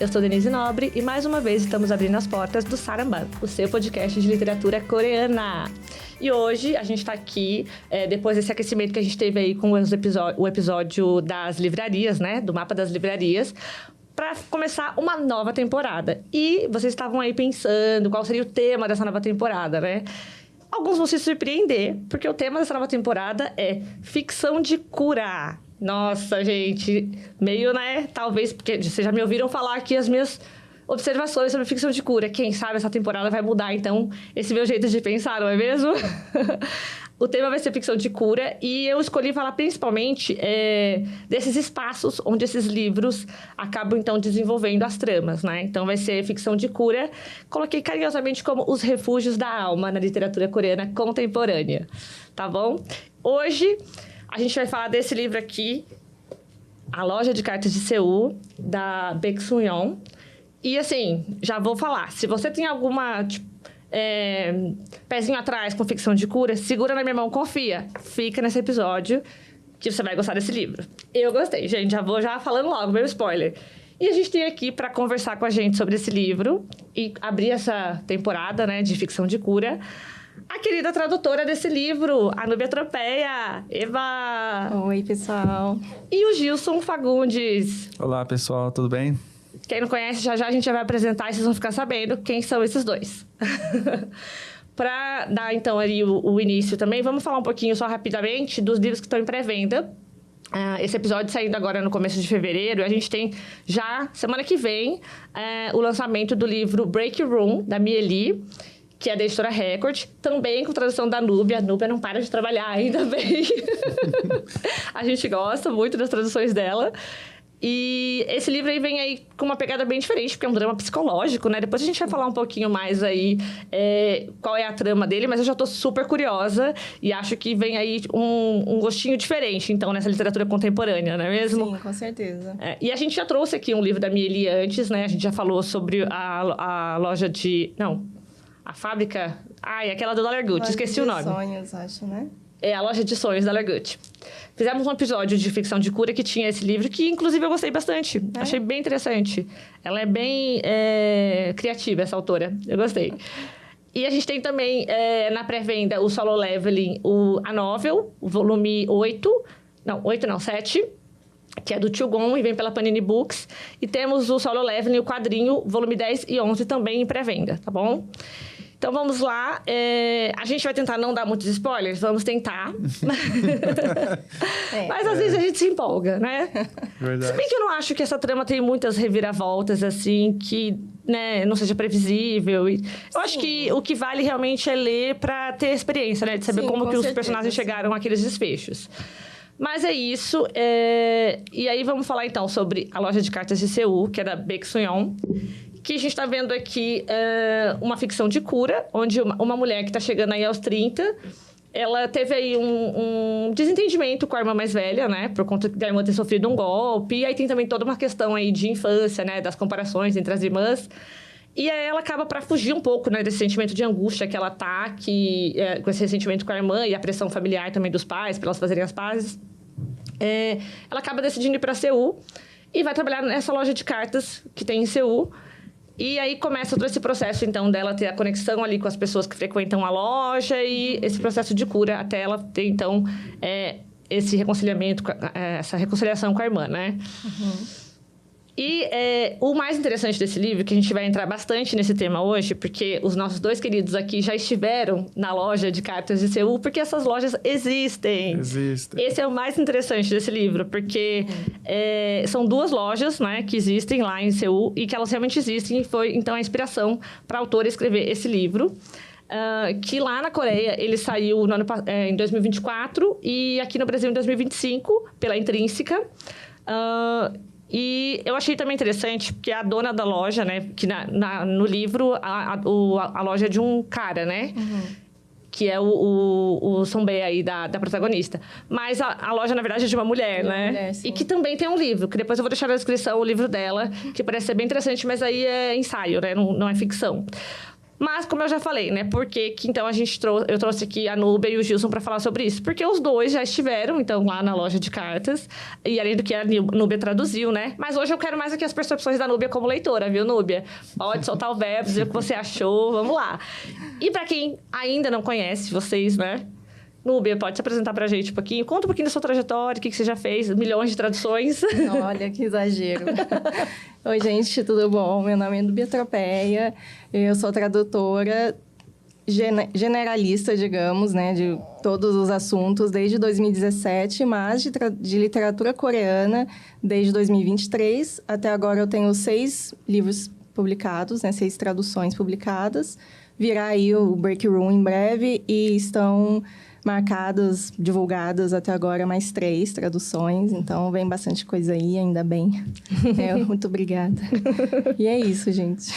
eu sou Denise Nobre e mais uma vez estamos abrindo as portas do Saramban, o seu podcast de literatura coreana. E hoje a gente está aqui, depois desse aquecimento que a gente teve aí com o episódio das livrarias, né? Do mapa das livrarias, para começar uma nova temporada. E vocês estavam aí pensando qual seria o tema dessa nova temporada, né? Alguns vão se surpreender, porque o tema dessa nova temporada é ficção de cura. Nossa, gente, meio, né? Talvez, porque vocês já me ouviram falar aqui as minhas observações sobre ficção de cura. Quem sabe essa temporada vai mudar, então, esse meu jeito de pensar, não é mesmo? O tema vai ser ficção de cura e eu escolhi falar principalmente desses espaços onde esses livros acabam, então, desenvolvendo as tramas, né? Então, vai ser ficção de cura. Coloquei carinhosamente como os refúgios da alma na literatura coreana contemporânea, tá bom? Hoje, a gente vai falar desse livro aqui, A Loja de Cartas de Seul, da Baek Sun-yeon. E, assim, já vou falar. Se você tem alguma... pezinho atrás com ficção de cura, segura na minha mão, confia. Fica nesse episódio que você vai gostar desse livro. Eu gostei, gente. Já vou falando logo, meu spoiler. E a gente tem aqui para conversar com a gente sobre esse livro e abrir essa temporada, né, de ficção de cura, a querida tradutora desse livro, a Núbia Tropeia. Eva! Oi, pessoal. E o Gilson Fagundes. Olá, pessoal. Tudo bem? Quem não conhece, já a gente já vai apresentar e vocês vão ficar sabendo quem são esses dois. Para dar, então, ali o início também, vamos falar um pouquinho só rapidamente dos livros que estão em pré-venda. Esse episódio saindo agora no começo de fevereiro, a gente tem já, semana que vem, o lançamento do livro Break Room, da Mieli, que é da editora Record, também com tradução da Núbia. A Núbia não para de trabalhar ainda bem. A gente gosta muito das traduções dela. E esse livro aí vem aí com uma pegada bem diferente, porque é um drama psicológico, né? Depois a gente vai falar um pouquinho mais aí qual é a trama dele, mas eu já tô super curiosa e acho que vem aí um gostinho diferente, então, nessa literatura contemporânea, não é mesmo? Sim, com certeza. E a gente já trouxe aqui um livro da Mieli antes, né? A gente já falou sobre a loja de... Não, a fábrica... aquela do Largucci, esqueci o nome. Sonhos, acho, né? É a Loja de Sonhos da Largucci. Fizemos um episódio de ficção de cura que tinha esse livro, que inclusive eu gostei bastante. Achei bem interessante. Ela é bem criativa, essa autora. Eu gostei. E a gente tem também na pré-venda o Solo Leveling, a novel, o volume 8. Não, 8 não, 7. Que é do Tio Gon e vem pela Panini Books. E temos o Solo Leveling, o quadrinho, volume 10 e 11 também em pré-venda, tá bom? Então, vamos lá. A gente vai tentar não dar muitos spoilers. Vamos tentar. Mas, às vezes, a gente se empolga, né? Verdade. Se bem que eu não acho que essa trama tem muitas reviravoltas, assim, que, né, não seja previsível. Eu acho que o que vale realmente é ler para ter experiência, né? De saber como que os personagens chegaram àqueles desfechos. Mas é isso. E aí, vamos falar, então, sobre A Loja de Cartas de Seul, que é da Baek Sun-yeon. Que a gente está vendo aqui uma ficção de cura, onde uma mulher que está chegando aí aos 30, ela teve aí um desentendimento com a irmã mais velha, né? Por conta da irmã ter sofrido um golpe. E aí tem também toda uma questão aí de infância, né? Das comparações entre as irmãs. E aí ela acaba para fugir um pouco, né? Desse sentimento de angústia que ela tá, com esse ressentimento com a irmã e a pressão familiar também dos pais, para elas fazerem as pazes. Ela acaba decidindo ir para Seul e vai trabalhar nessa loja de cartas que tem em Seul. E aí começa todo esse processo, então, dela ter a conexão ali com as pessoas que frequentam a loja e esse processo de cura até ela ter, então, esse reconciliamento, essa reconciliação com a irmã, né? Uhum. E o mais interessante desse livro, que a gente vai entrar bastante nesse tema hoje, porque os nossos dois queridos aqui já estiveram na loja de cartas de Seul, porque essas lojas existem. Existem. Esse é o mais interessante desse livro, porque são duas lojas, né, que existem lá em Seul e que elas realmente existem. E foi, então, a inspiração para a autora escrever esse livro. Que lá na Coreia ele saiu em 2024 e aqui no Brasil em 2025, pela Intrínseca. E eu achei também interessante, porque a dona da loja, né? Que no livro, a loja é de um cara, né? Uhum. Que é o Sonbei aí da protagonista. Mas a loja, na verdade, é de uma mulher, né? Mulher, sim. E que também tem um livro, que depois eu vou deixar na descrição o livro dela, que parece ser bem interessante, mas aí é ensaio, né? Não é ficção. Mas, como eu já falei, né? Por que então eu trouxe aqui a Núbia e o Gilson para falar sobre isso? Porque os dois já estiveram, então, lá na loja de cartas. E além do que a Núbia traduziu, né? Mas hoje eu quero mais aqui as percepções da Núbia como leitora, viu, Núbia? Pode soltar o verbo, dizer o que você achou, vamos lá. E para quem ainda não conhece vocês, né? Núbia, pode se apresentar pra gente um pouquinho? Conta um pouquinho da sua trajetória, o que você já fez, milhões de traduções. Olha, que exagero. Oi, gente, tudo bom? Meu nome é Núbia Tropeia, eu sou tradutora generalista, digamos, né, de todos os assuntos desde 2017, mas de literatura coreana desde 2023. Até agora eu tenho 6 livros publicados, né, 6 traduções publicadas. Virá aí o Break Room em breve e estão marcadas, divulgadas até agora mais 3 traduções, então vem bastante coisa aí, ainda bem. Muito obrigada. E é isso, gente.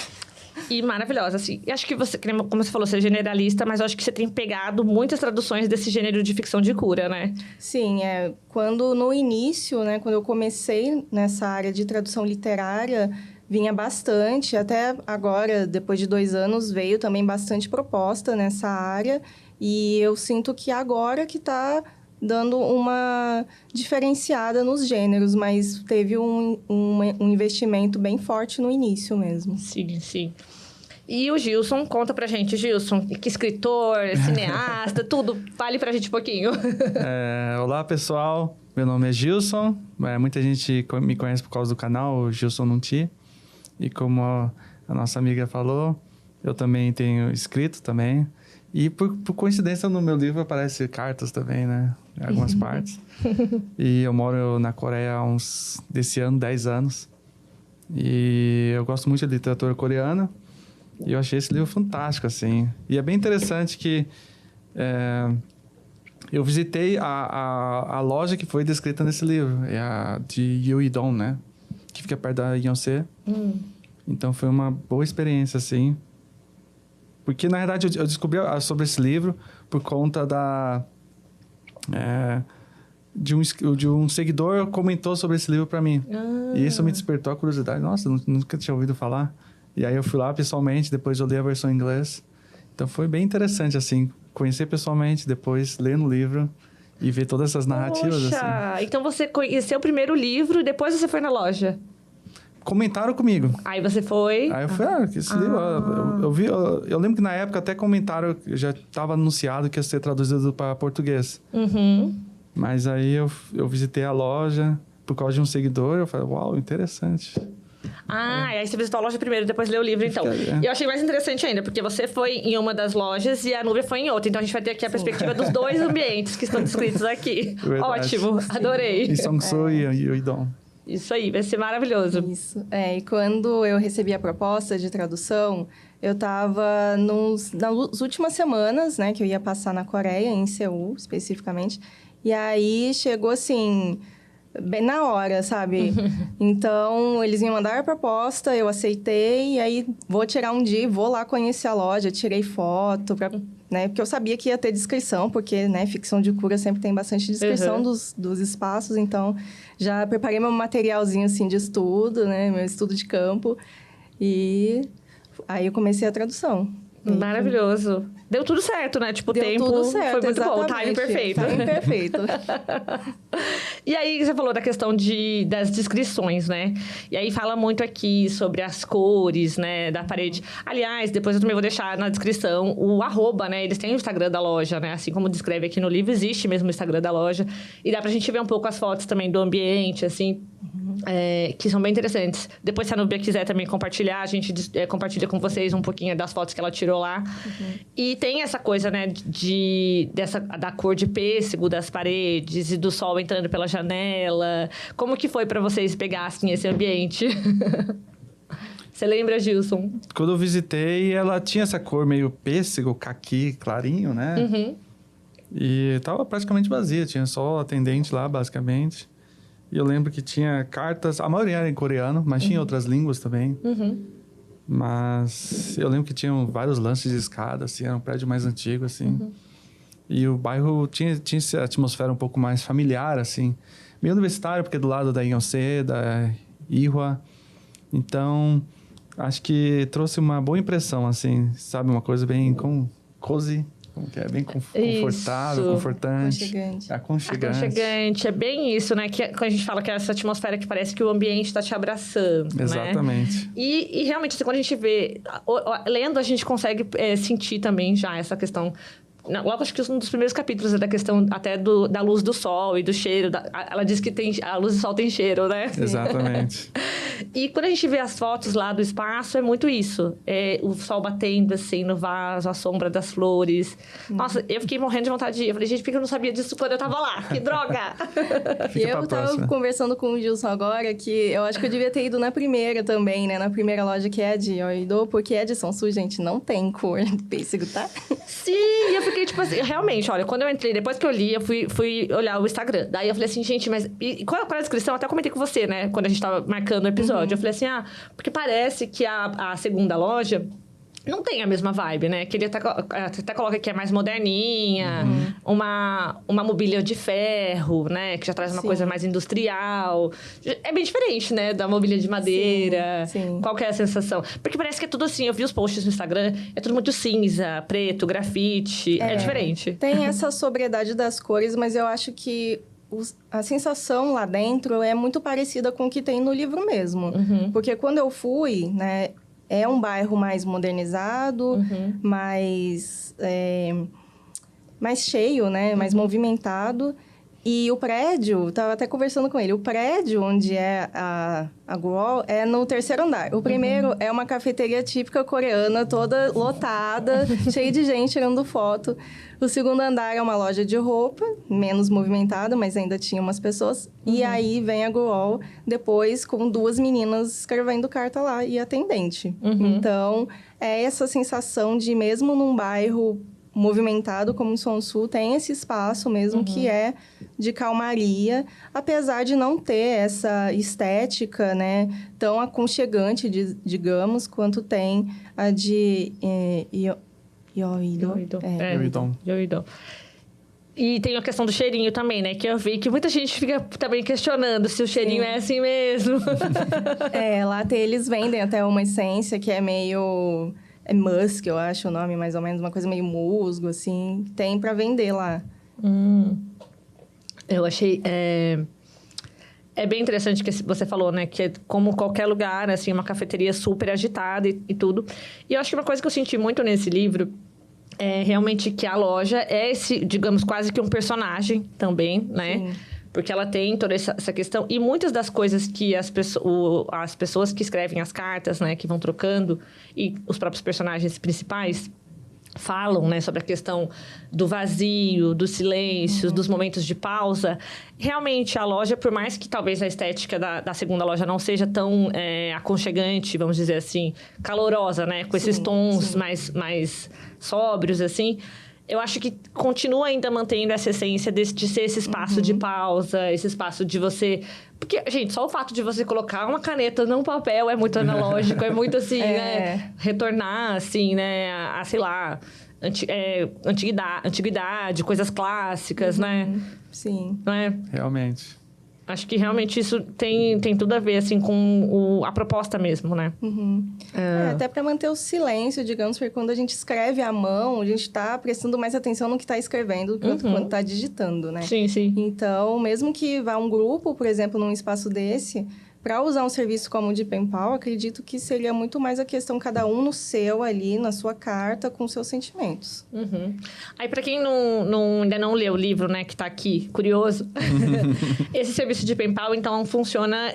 E maravilhosa, assim. E acho que você, como você falou, você é generalista, mas eu acho que você tem pegado muitas traduções desse gênero de ficção de cura, né? Sim, quando no início, né, quando eu comecei nessa área de tradução literária, vinha bastante, até agora, depois de 2 anos, veio também bastante proposta nessa área. E eu sinto que agora que está dando uma diferenciada nos gêneros, mas teve um investimento bem forte no início mesmo. Sim, sim. E o Gilson, conta pra gente, Gilson, que escritor, cineasta, tudo. Fale pra gente um pouquinho. Olá, pessoal. Meu nome é Gilson. Muita gente me conhece por causa do canal, o Gilson Nunti. E como a nossa amiga falou, eu também tenho escrito também. E por coincidência no meu livro aparece cartas também, né? Em algumas partes. E eu moro na Coreia há desse ano, 10 anos. E eu gosto muito de literatura coreana. E eu achei esse livro fantástico, assim. E é bem interessante que eu visitei a loja que foi descrita nesse livro. É a de Yuidong, né? Que fica perto da Yonsei. Então foi uma boa experiência, assim. Porque, na verdade, eu descobri sobre esse livro por conta de um seguidor comentou sobre esse livro para mim. E isso me despertou a curiosidade. Nossa, eu nunca tinha ouvido falar. E aí eu fui lá pessoalmente, depois eu li a versão em inglês. Então foi bem interessante, assim, conhecer pessoalmente, depois ler no livro e ver todas essas narrativas. Poxa, assim. Então você conheceu o primeiro livro e depois você foi na loja? Comentaram comigo. Aí você foi... Aí eu falei, que esse livro... Eu lembro que na época até comentaram, já estava anunciado que ia ser traduzido para português. Mas aí eu visitei a loja por causa de um seguidor, eu falei, uau, interessante. Aí você visitou a loja primeiro, depois leu o livro, então. E eu achei mais interessante ainda, porque você foi em uma das lojas e a Núbia foi em outra. Então, a gente vai ter aqui a perspectiva dos 2 ambientes que estão descritos aqui. Verdade. Ótimo, adorei. E Songsu e Yuidong. Isso aí, vai ser maravilhoso. Isso. E quando eu recebi a proposta de tradução, eu estava nas últimas semanas, né, que eu ia passar na Coreia, em Seul, especificamente. E aí, chegou assim... bem na hora, sabe? Então, eles me mandaram a proposta, eu aceitei, e aí vou tirar um dia, vou lá conhecer a loja, tirei foto, né? Porque eu sabia que ia ter descrição, porque, né, ficção de cura sempre tem bastante descrição dos espaços, então já preparei meu materialzinho, assim, de estudo, né? Meu estudo de campo, e aí eu comecei a tradução. Maravilhoso. Deu tudo certo, né? Tipo, o tempo tudo certo, foi muito exatamente. bom, o timing perfeito. Timing perfeito. E aí, você falou da questão das descrições, né? E aí, fala muito aqui sobre as cores, né? Da parede. Aliás, depois eu também vou deixar na descrição o @, né? Eles têm o Instagram da loja, né? Assim como descreve aqui no livro, existe mesmo o Instagram da loja. E dá pra gente ver um pouco as fotos também do ambiente, assim... que são bem interessantes. Depois, se a Núbia quiser também compartilhar, a gente compartilha com vocês um pouquinho das fotos que ela tirou lá. E tem essa coisa, né, da cor de pêssego das paredes e do sol entrando pela janela. Como que foi para vocês pegar, assim, esse ambiente? Você lembra, Gilson? Quando eu visitei, ela tinha essa cor meio pêssego, caqui, clarinho, né? E tava praticamente vazia, tinha só atendente lá, basicamente. E eu lembro que tinha cartas, a maioria era em coreano, mas tinha outras línguas também. Mas eu lembro que tinham vários lances de escada, assim, era um prédio mais antigo, assim. E o bairro tinha essa atmosfera um pouco mais familiar, assim. Meio universitário, porque é do lado da Yonsei, da Ihwa. Então, Acho que trouxe uma boa impressão, assim, sabe? Uma coisa bem cozy, como que é? Bem confortável, confortante. Aconchegante. É bem isso, né? Que quando a gente fala que é essa atmosfera que parece que o ambiente está te abraçando, Exatamente. né? E realmente, assim, quando a gente vê... Lendo, a gente consegue sentir também já essa questão... Logo, acho que um dos primeiros capítulos é da questão até da luz do sol e do cheiro. Ela diz que a luz do sol tem cheiro, né? Exatamente. E quando a gente vê as fotos lá do espaço, é muito isso. O sol batendo, assim, no vaso, a sombra das flores. Nossa, eu fiquei morrendo de vontade de ir. Eu falei, gente, por que eu não sabia disso quando eu tava lá? Que droga! E eu tava conversando com o Gilson agora, que eu acho que eu devia ter ido na primeira também, né? Na primeira loja que é de Oido, porque é de São Sul, gente, não tem cor de pêssego, tá? Sim, eu fiquei tipo assim, realmente, olha, quando eu entrei, depois que eu li, eu fui olhar o Instagram. Daí eu falei assim, gente, mas qual é a descrição? Eu até comentei com você, né? Quando a gente tava marcando o episódio. Eu falei assim, porque parece que a segunda loja não tem a mesma vibe, né? Que ele até coloca que é mais moderninha, uma mobília de ferro, né? Que já traz uma coisa mais industrial. É bem diferente, né? Da mobília de madeira. Sim. Qual que é a sensação? Porque parece que é tudo assim, eu vi os posts no Instagram, é tudo muito cinza, preto, grafite, é diferente. Tem essa sobriedade das cores, mas eu acho que a sensação lá dentro é muito parecida com o que tem no livro mesmo. Porque quando eu fui, né... É um bairro mais modernizado, mais cheio, né? Mais movimentado. E o prédio, estava até conversando com ele, o prédio onde é a Guol é no 3º andar. O primeiro é uma cafeteria típica coreana, toda lotada, cheia de gente tirando foto. O 2º andar é uma loja de roupa, menos movimentada, mas ainda tinha umas pessoas. E aí vem a Guol, depois com 2 meninas escrevendo carta lá e atendente. Então, é essa sensação de, mesmo num bairro movimentado como o São Sul, tem esse espaço mesmo que é de calmaria, apesar de não ter essa estética, né, tão aconchegante, digamos, quanto tem a de Yoidon. E tem a questão do cheirinho também, né? Que eu vi que muita gente fica também questionando se o cheirinho é assim mesmo. Lá eles vendem até uma essência que é meio... É musk, eu acho o nome, mais ou menos. Uma coisa meio musgo, assim. Tem pra vender lá. Eu achei... É bem interessante que você falou, né? Que é como qualquer lugar, assim, uma cafeteria super agitada e tudo. E eu acho que uma coisa que eu senti muito nesse livro é realmente que a loja é esse, digamos, quase que um personagem também, né? Sim. Porque ela tem toda essa questão. E muitas das coisas que as pessoas que escrevem as cartas, né? Que vão trocando, e os próprios personagens principais falam, né? Sobre a questão do vazio, dos silêncios, dos momentos de pausa. Realmente, a loja, por mais que talvez a estética da segunda loja não seja tão aconchegante, vamos dizer assim, calorosa, né? Com esses tons mais sóbrios, assim... Eu acho que continua ainda mantendo essa essência de ser esse espaço de pausa, esse espaço de você... Porque, gente, só o fato de você colocar uma caneta num papel é muito analógico, é muito assim, né? Retornar, assim, né? A sei lá, antiguidade, coisas clássicas, né? Sim. Não é? Realmente. Acho que realmente isso tem tudo a ver, assim, com a proposta mesmo, né? Até para manter o silêncio, digamos, porque quando a gente escreve à mão, a gente está prestando mais atenção no que está escrevendo quando está digitando, né? Sim, sim. Então, mesmo que vá um grupo, por exemplo, num espaço desse... Para usar um serviço como o de PenPal, acredito que seria muito mais a questão cada um no seu ali, na sua carta, com seus sentimentos. Aí, para quem ainda não leu o livro, né, que está aqui, curioso, esse serviço de PenPal, então, funciona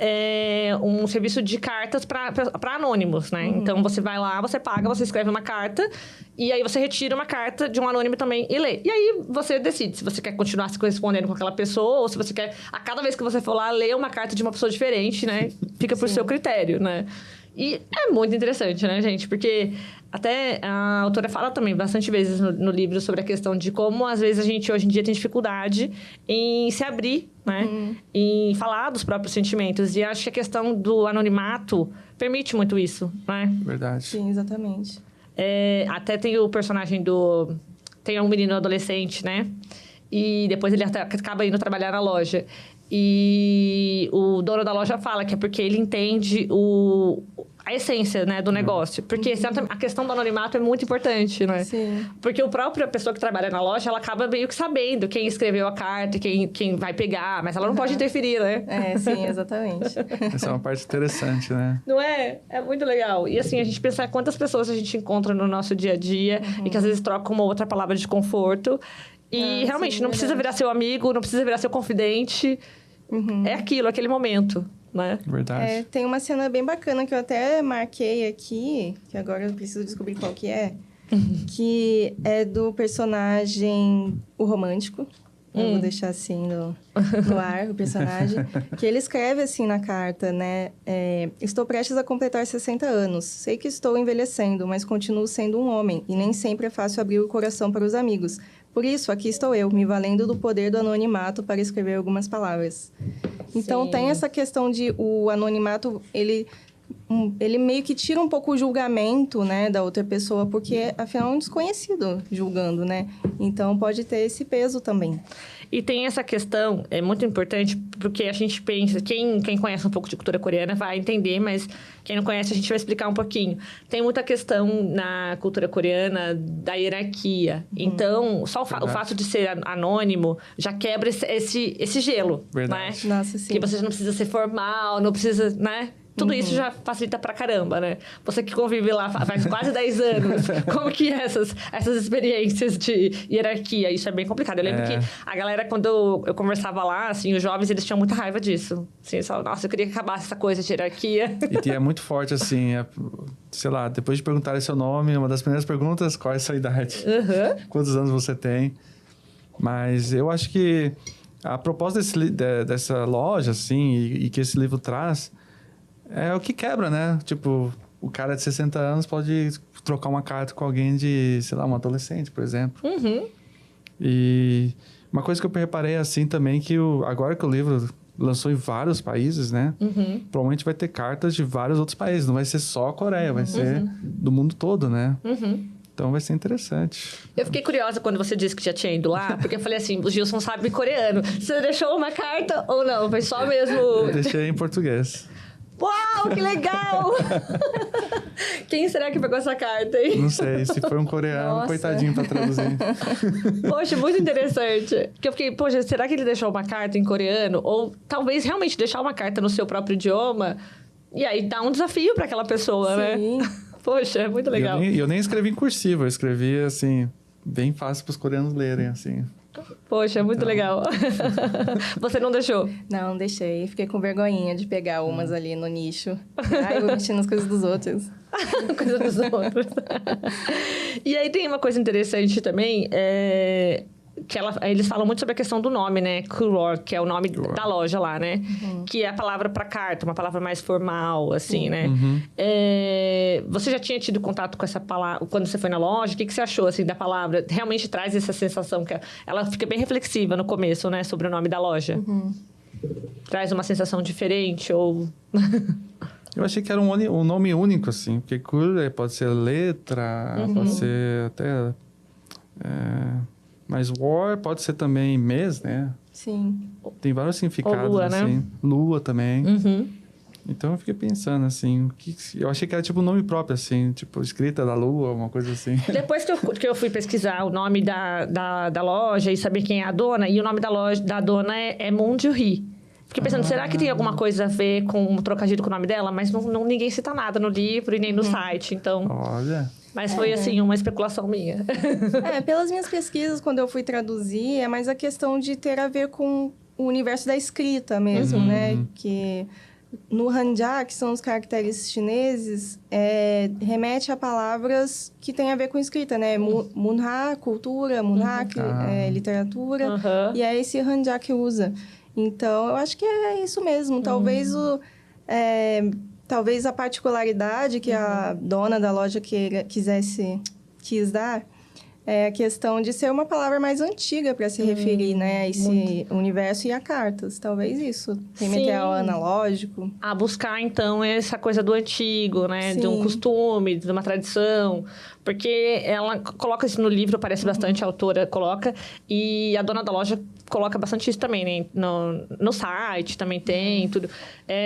um serviço de cartas para anônimos, né? Então, você vai lá, você paga, você escreve uma carta, e aí você retira uma carta de um anônimo também e lê. E aí, você decide se você quer continuar se correspondendo com aquela pessoa, ou se você quer, a cada vez que você for lá, ler uma carta de uma pessoa diferente, né? Fica por seu critério, né? E é muito interessante, né, gente? Porque até a autora fala também bastante vezes no livro sobre a questão de como, às vezes, a gente hoje em dia tem dificuldade em se abrir, né? Em falar dos próprios sentimentos. E acho que a questão do anonimato permite muito isso, né? Verdade. Sim, exatamente. Até tem o personagem tem um menino adolescente, né? E depois ele acaba indo trabalhar na loja. E o dono da loja fala que é porque ele entende a essência, né, do negócio. Porque a questão do anonimato é muito importante, né? Sim. Porque a própria pessoa que trabalha na loja, ela acaba meio que sabendo quem escreveu a carta, quem vai pegar, mas ela não pode interferir, né? Sim, exatamente. Essa é uma parte interessante, né? Não é? É muito legal. E assim, a gente pensar quantas pessoas a gente encontra no nosso dia a dia e que às vezes troca uma outra palavra de conforto. E realmente, não precisa virar seu amigo, não precisa virar seu confidente. É aquilo, aquele momento, né? Verdade. Tem uma cena bem bacana que eu até marquei aqui, que agora eu preciso descobrir qual que é. Que é do personagem, o romântico. Eu vou deixar assim no ar, o personagem. Que ele escreve assim na carta, né? Estou prestes a completar 60 anos. Sei que estou envelhecendo, mas continuo sendo um homem. E nem sempre é fácil abrir o coração para os amigos. Por isso, aqui estou eu, me valendo do poder do anonimato para escrever algumas palavras. Então, tem essa questão de o anonimato, ele meio que tira um pouco o julgamento, né, da outra pessoa, porque, afinal, é um desconhecido julgando, né? Então, pode ter esse peso também. E tem essa questão, é muito importante, porque a gente pensa... Quem conhece um pouco de cultura coreana vai entender, mas quem não conhece, a gente vai explicar um pouquinho. Tem muita questão na cultura coreana da hierarquia. Então, só o fato de ser anônimo já quebra esse gelo, Verdade. né? Nossa, sim. Que você não precisa ser formal, não precisa, né? Tudo isso já facilita pra caramba, né? Você que convive lá faz quase 10 anos, como que é essas experiências de hierarquia? Isso é bem complicado. Eu lembro que a galera, quando eu conversava lá, assim, os jovens, eles tinham muita raiva disso. Assim, só, nossa, eu queria que acabasse essa coisa de hierarquia. E é muito forte, assim, sei lá, depois de perguntarem seu nome, uma das primeiras perguntas, qual é a sua idade? Quantos anos você tem? Mas eu acho que a proposta dessa loja, assim, e que esse livro traz... É o que quebra, né? Tipo, o cara de 60 anos pode trocar uma carta com alguém de, sei lá, um adolescente, por exemplo. E uma coisa que eu reparei assim também, que agora que o livro lançou em vários países, né? Provavelmente vai ter cartas de vários outros países. Não vai ser só a Coreia, vai ser do mundo todo, né? Então vai ser interessante. Eu fiquei curiosa quando você disse que já tinha ido lá, porque eu falei assim, o Gilson sabe coreano. Você deixou uma carta ou não? Foi só mesmo... Eu deixei em português. Uau, que legal! Quem será que pegou essa carta aí? Não sei, se foi um coreano, coitadinho pra traduzir. Poxa, muito interessante. Porque eu fiquei, poxa, será que ele deixou uma carta em coreano? Ou talvez realmente deixar uma carta no seu próprio idioma? E aí dá um desafio para aquela pessoa, Sim. né? Poxa, é muito legal. Eu nem escrevi em cursiva, eu escrevi assim, bem fácil pros coreanos lerem, assim. Poxa, muito legal. Você não deixou? Não, deixei. Fiquei com vergonhinha de pegar umas ali no nicho. Ai, eu vou mexer nas coisas dos outros. Coisa dos outros. E aí tem uma coisa interessante também, que eles falam muito sobre a questão do nome, né? Kuror, que é o nome da loja lá, né? Que é a palavra para carta, uma palavra mais formal, assim, né? Você já tinha tido contato com essa palavra quando você foi na loja? O que você achou, assim, da palavra? Realmente traz essa sensação que ela fica bem reflexiva no começo, né? Sobre o nome da loja. Traz uma sensação diferente ou... Eu achei que era um nome único, assim. Porque Kur pode ser letra, pode ser até... Mas War pode ser também mês, né? Sim. Tem vários significados, ou lua, assim. né? Lua também. Então, eu fiquei pensando, assim... eu achei que era tipo um nome próprio, assim. Tipo, escrita da lua, uma coisa assim. Depois que eu fui pesquisar o nome da loja e saber quem é a dona... E o nome da dona é Moon Joo-hee. Fiquei pensando, será que tem alguma coisa a ver com um trocadilho com o nome dela? Mas ninguém cita nada no livro e nem no site, então... Olha... Mas foi, assim, uma especulação minha. Pelas minhas pesquisas, quando eu fui traduzir, é mais a questão de ter a ver com o universo da escrita mesmo, né? Que no hanja, que são os caracteres chineses, remete a palavras que têm a ver com escrita, né? Munha, cultura, munha, literatura. E é esse hanja que usa. Então, eu acho que é isso mesmo. Talvez Talvez a particularidade que a dona da loja quis dar é a questão de ser uma palavra mais antiga para se referir, né, a esse universo e a cartas. Talvez isso. Remeter ao analógico. A buscar, então, essa coisa do antigo, né? Sim. De um costume, de uma tradição. Porque ela coloca isso no livro, parece bastante, a autora coloca. E a dona da loja coloca bastante isso também, né? No site também tem tudo.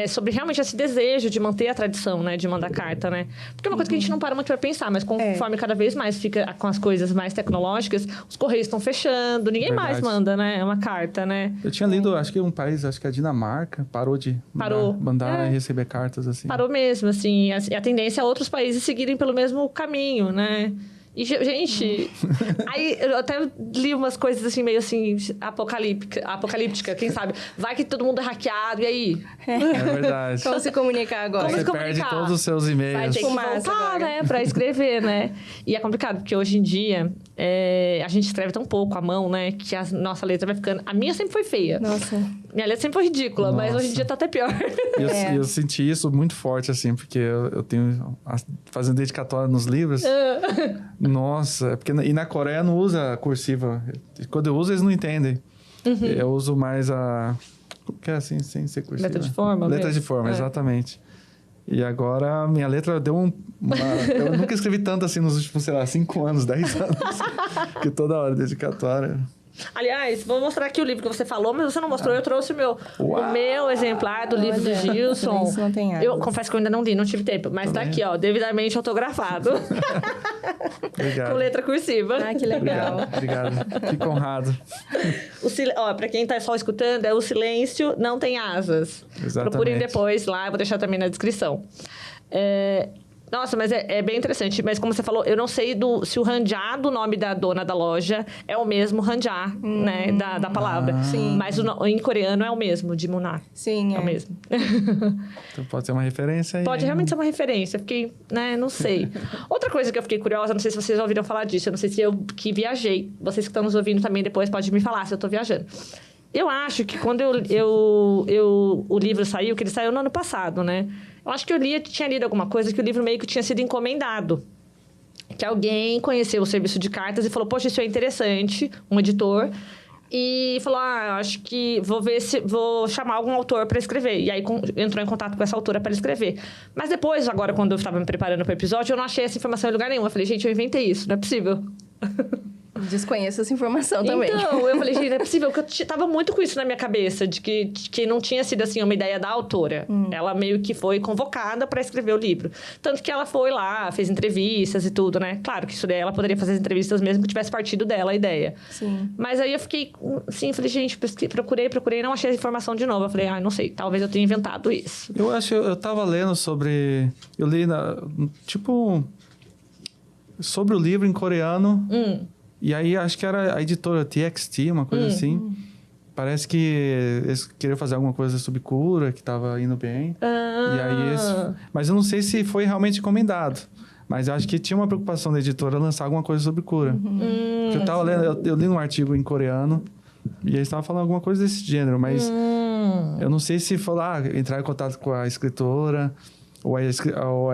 Sobre realmente esse desejo de manter a tradição, né? De mandar carta, né? Porque é uma coisa que a gente não para muito para pensar, mas conforme cada vez mais fica com as coisas mais tecnológicas, os correios estão fechando, ninguém mais manda, né? Uma carta, né? Eu tinha lido, acho que um país, acho que a Dinamarca, parou de mandar e receber cartas, assim. Parou mesmo, assim. A tendência é outros países seguirem pelo mesmo caminho, né? E, gente, aí eu até li umas coisas assim, meio assim, apocalíptica, quem sabe? Vai que todo mundo é hackeado, e aí? É verdade. Como se comunicar agora? Você perde todos os seus e-mails. Vai ter que voltar, né? Pra escrever, né? E é complicado, porque hoje em dia, a gente escreve tão pouco à mão, né? Que a nossa letra vai ficando... A minha sempre foi feia. Nossa. Minha letra sempre foi ridícula, mas hoje em dia tá até pior. Eu senti isso muito forte, assim, porque eu tenho... Fazendo dedicatória nos livros... Nossa, porque e na Coreia não usa cursiva. Quando eu uso, eles não entendem. Eu uso mais a... Como que é assim, sem ser cursiva? Letra de forma. Letra de forma, exatamente. E agora, minha letra deu eu nunca escrevi tanto assim nos últimos, sei lá, 5 anos, 10 anos. Que toda hora, dedicatória... Aliás, vou mostrar aqui o livro que você falou, mas você não mostrou. Eu trouxe o meu exemplar do livro do Gilson. Isso não tem eu confesso que eu ainda não li, não tive tempo. Mas tá aqui, ó, devidamente autografado. Obrigado. Com letra cursiva. Ah, que legal. Obrigado. Fico honrado. Pra quem tá só escutando, O Silêncio Não Tem Asas. Exatamente. Procurem depois lá, eu vou deixar também na descrição. Nossa, mas é bem interessante. Mas como você falou, eu não sei se o hanjá do nome da dona da loja é o mesmo hanjá, né? Da palavra. Sim. Mas em coreano é o mesmo, de Munar. Sim, é o mesmo. Então pode ser uma referência aí. Pode realmente ser uma referência. Fiquei, né? Não sei. Outra coisa que eu fiquei curiosa, não sei se vocês já ouviram falar disso. Eu não sei se eu que viajei. Vocês que estão nos ouvindo também depois podem me falar se eu tô viajando. Eu acho que quando o livro saiu, que ele saiu no ano passado, né? Eu acho que tinha lido alguma coisa que o livro meio que tinha sido encomendado. Que alguém conheceu o serviço de cartas e falou, poxa, isso é interessante, um editor. E falou, acho que vou chamar algum autor para escrever. E aí entrou em contato com essa autora para escrever. Mas depois, agora, quando eu estava me preparando para o episódio, eu não achei essa informação em lugar nenhum. Eu falei, gente, eu inventei isso, não é possível. Desconheço essa informação também. Então, eu falei, gente, não é possível, porque eu tava muito com isso na minha cabeça, de que não tinha sido, assim, uma ideia da autora. Ela meio que foi convocada para escrever o livro. Tanto que ela foi lá, fez entrevistas e tudo, né? Claro que isso daí ela poderia fazer as entrevistas mesmo que tivesse partido dela a ideia. Sim. Mas aí eu fiquei, assim, falei, gente, procurei, não achei a informação de novo. Eu falei, não sei, talvez eu tenha inventado isso. Eu tava lendo sobre... Eu li, sobre o livro em coreano... E aí, acho que era a editora TXT, uma coisa assim. Parece que eles queriam fazer alguma coisa sobre cura, que tava indo bem. E aí, mas eu não sei se foi realmente encomendado. Mas eu acho que tinha uma preocupação da editora lançar alguma coisa sobre cura. Porque eu tava lendo, eu li um artigo em coreano, e eles estavam falando alguma coisa desse gênero, mas eu não sei se foi lá, entrar em contato com a escritora... Ou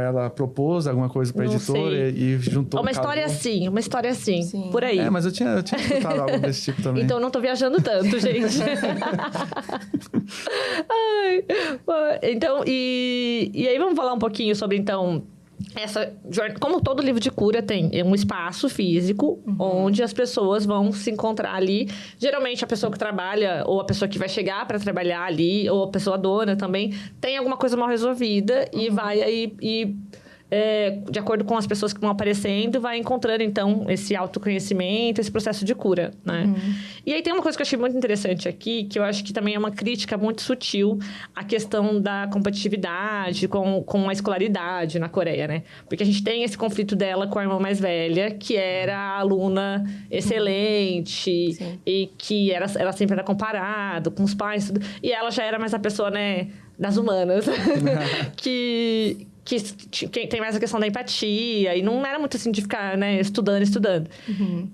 ela propôs alguma coisa para a editora e juntou... Uma história assim, Sim. por aí. Mas eu tinha escutado algo desse tipo também. Então, eu não tô viajando tanto, gente. Então, e aí vamos falar um pouquinho sobre, então... Como todo livro de cura tem um espaço físico onde as pessoas vão se encontrar ali. Geralmente a pessoa que trabalha ou a pessoa que vai chegar para trabalhar ali ou a pessoa dona também tem alguma coisa mal resolvida e vai aí de acordo com as pessoas que vão aparecendo, vai encontrando, então, esse autoconhecimento, esse processo de cura, né? E aí tem uma coisa que eu achei muito interessante aqui, que eu acho que também é uma crítica muito sutil à questão da competitividade com a escolaridade na Coreia, né? Porque a gente tem esse conflito dela com a irmã mais velha, que era a aluna excelente e que ela sempre era comparada com os pais, tudo, e ela já era mais a pessoa, né, das humanas, que tem mais a questão da empatia, e não era muito assim de ficar, né, estudando.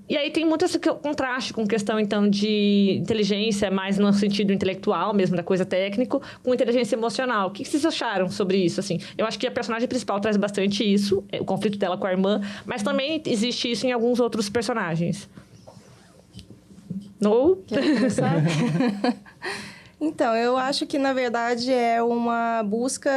E aí tem muito esse contraste com questão, então, de inteligência, mais no sentido intelectual mesmo, da coisa técnico, com inteligência emocional. O que vocês acharam sobre isso, assim? Eu acho que a personagem principal traz bastante isso, o conflito dela com a irmã, mas também existe isso em alguns outros personagens. Quer começar? Então, eu acho que, na verdade, é uma busca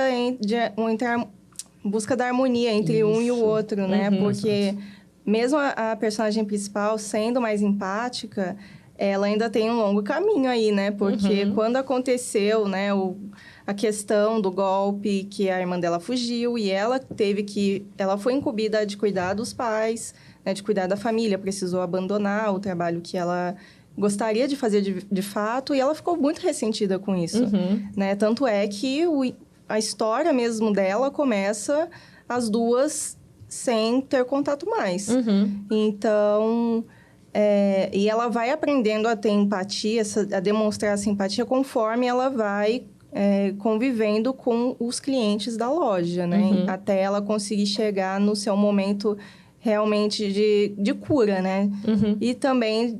busca da harmonia entre um e o outro, né? Porque mesmo a personagem principal sendo mais empática, ela ainda tem um longo caminho aí, né? Porque quando aconteceu, né, a questão do golpe, que a irmã dela fugiu e ela foi incumbida de cuidar dos pais, né, de cuidar da família, precisou abandonar o trabalho que ela gostaria de fazer de fato, e ela ficou muito ressentida com isso, né? Tanto é que a história mesmo dela começa as duas sem ter contato mais. Então, e ela vai aprendendo a ter empatia, a demonstrar essa empatia conforme ela vai convivendo com os clientes da loja, né? Até ela conseguir chegar no seu momento realmente de cura, né? E também,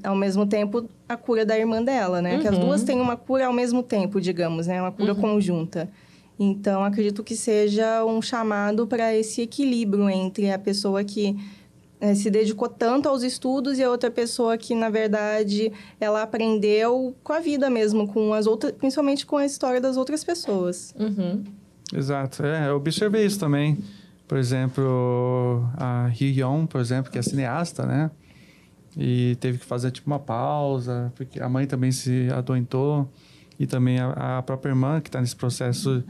ao mesmo tempo, a cura da irmã dela, né? Que as duas têm uma cura ao mesmo tempo, digamos, né? Uma cura conjunta. Então, acredito que seja um chamado para esse equilíbrio entre a pessoa que se dedicou tanto aos estudos e a outra pessoa que, na verdade, ela aprendeu com a vida mesmo, com as outras, principalmente com a história das outras pessoas. Exato. Eu observei isso também. Por exemplo, a Hee-yeon, por exemplo, que é cineasta, né? E teve que fazer, tipo, uma pausa, porque a mãe também se adoentou. E também a própria irmã, que está nesse processo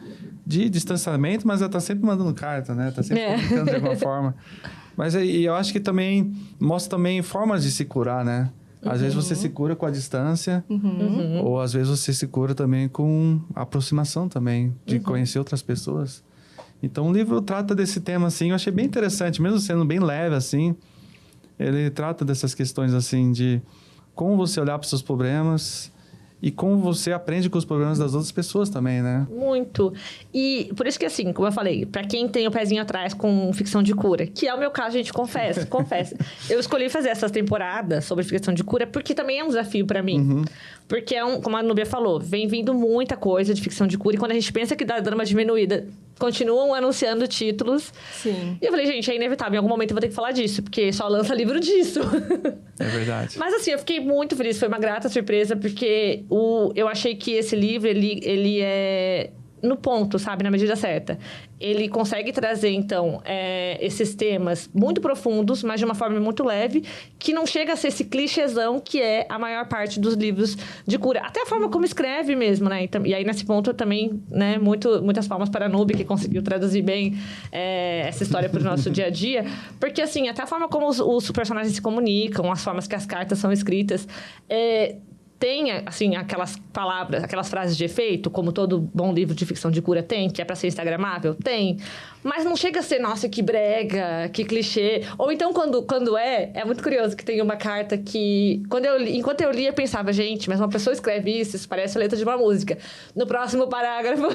de distanciamento, mas ela está sempre mandando carta, né? Está sempre comunicando de alguma forma. Mas eu acho que também mostra também formas de se curar, né? Às vezes você se cura com a distância, ou às vezes você se cura também com a aproximação também, de conhecer outras pessoas. Então, o livro trata desse tema, assim, eu achei bem interessante, mesmo sendo bem leve, assim. Ele trata dessas questões, assim, de como você olhar para os seus problemas e como você aprende com os problemas das outras pessoas também, né? Muito. E por isso que, assim, como eu falei, pra quem tem o pezinho atrás com ficção de cura, que é o meu caso, gente, confesso. Eu escolhi fazer essa temporada sobre ficção de cura porque também é um desafio pra mim. Porque como a Núbia falou, vem vindo muita coisa de ficção de cura e quando a gente pensa que dá dando uma diminuída, continuam anunciando títulos. Sim. E eu falei, gente, é inevitável. Em algum momento eu vou ter que falar disso, porque só lança livro disso. É verdade. Mas assim, eu fiquei muito feliz. Foi uma grata surpresa, porque eu achei que esse livro, ele é no ponto, sabe? Na medida certa. Ele consegue trazer, então, esses temas muito profundos, mas de uma forma muito leve, que não chega a ser esse clichêzão que é a maior parte dos livros de cura. Até a forma como escreve mesmo, né? E aí, nesse ponto, eu também, né? Muitas palmas para a Nube, que conseguiu traduzir bem essa história para o nosso dia a dia. Porque, assim, até a forma como os personagens se comunicam, as formas que as cartas são escritas... Tem, assim, aquelas palavras, aquelas frases de efeito, como todo bom livro de ficção de cura tem, que é para ser instagramável? Tem. Mas não chega a ser, nossa, que brega, que clichê. Ou então, quando é muito curioso que tem uma carta que... Enquanto eu lia, eu pensava, gente, mas uma pessoa escreve isso parece a letra de uma música. No próximo parágrafo,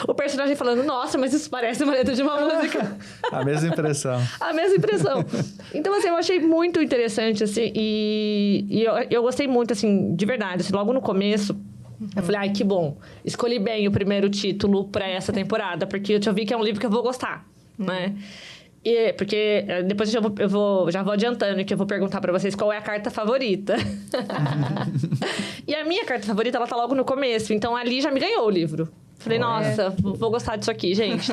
o personagem falando, nossa, mas isso parece uma letra de uma música. A mesma impressão. A mesma impressão. Então, assim, eu achei muito interessante, assim, e eu gostei muito, assim, de verdade, assim, logo no começo, eu falei, ai, que bom. Escolhi bem o primeiro título para essa temporada, porque eu já vi que é um livro que eu vou gostar, né? Porque depois já vou adiantando que eu vou perguntar para vocês qual é a carta favorita. E a minha carta favorita, ela tá logo no começo, então ali já me ganhou o livro. Falei, nossa, vou gostar disso aqui, gente.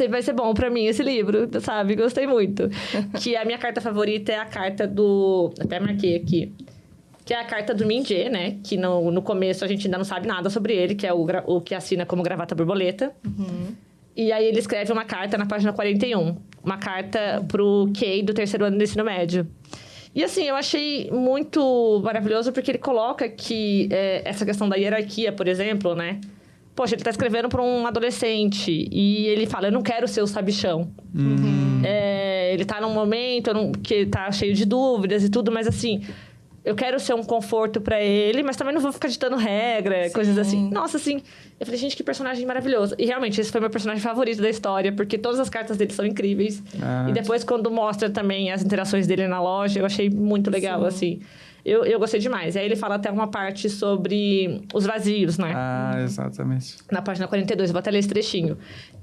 Vai ser bom pra mim esse livro, sabe? Gostei muito. Que a minha carta favorita é a carta do... Até marquei aqui. Que é a carta do Min-jae, né? Que no começo a gente ainda não sabe nada sobre ele, que é o que assina como Gravata Borboleta. E aí ele escreve uma carta na página 41. Uma carta pro Kei do 3º ano do ensino médio. E assim, eu achei muito maravilhoso porque ele coloca que essa questão da hierarquia, por exemplo, né? Poxa, ele tá escrevendo para um adolescente e ele fala, eu não quero ser o sabichão. Ele tá num momento que tá cheio de dúvidas e tudo, mas assim... Eu quero ser um conforto pra ele, mas também não vou ficar ditando regra, coisas assim. Nossa, assim... Eu falei, gente, que personagem maravilhoso. E realmente, esse foi meu personagem favorito da história, porque todas as cartas dele são incríveis. E depois, quando mostra também as interações dele na loja, eu achei muito legal, assim. Eu gostei demais. E aí ele fala até uma parte sobre os vazios, né? Ah, exatamente. Na página 42, eu vou até ler esse trechinho.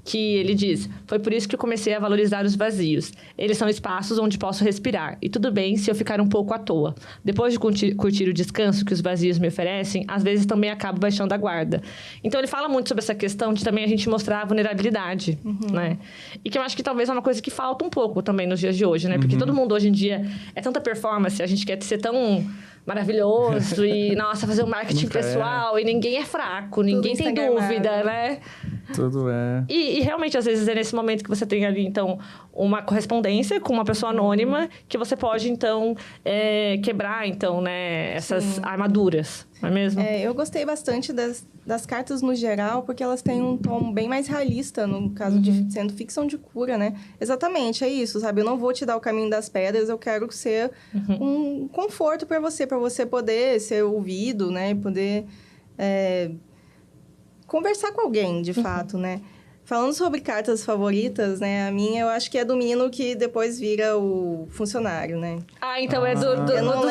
Que ele diz: foi por isso que eu comecei a valorizar os vazios. Eles são espaços onde posso respirar. E tudo bem se eu ficar um pouco à toa. Depois de curtir o descanso que os vazios me oferecem, às vezes também acabo baixando a guarda. Então, ele fala muito sobre essa questão de também a gente mostrar a vulnerabilidade, né? E que eu acho que talvez é uma coisa que falta um pouco também nos dias de hoje, né? Porque todo mundo hoje em dia é tanta performance, a gente quer ser tão maravilhoso e, nossa, fazer um marketing pessoal e ninguém é fraco, ninguém tem dúvida, né? Tudo é. E realmente, às vezes, é nesse momento que você tem ali, então, uma correspondência com uma pessoa anônima que você pode, então, quebrar, então, né, essas armaduras, não é mesmo? Eu gostei bastante das cartas no geral, porque elas têm um tom bem mais realista, no caso de sendo ficção de cura, né? Exatamente, é isso, sabe? Eu não vou te dar o caminho das pedras, eu quero ser um conforto para você poder ser ouvido, né? Poder conversar com alguém, de fato, né? Falando sobre cartas favoritas, né? A minha, eu acho que é do menino que depois vira o funcionário, né? Ah, então é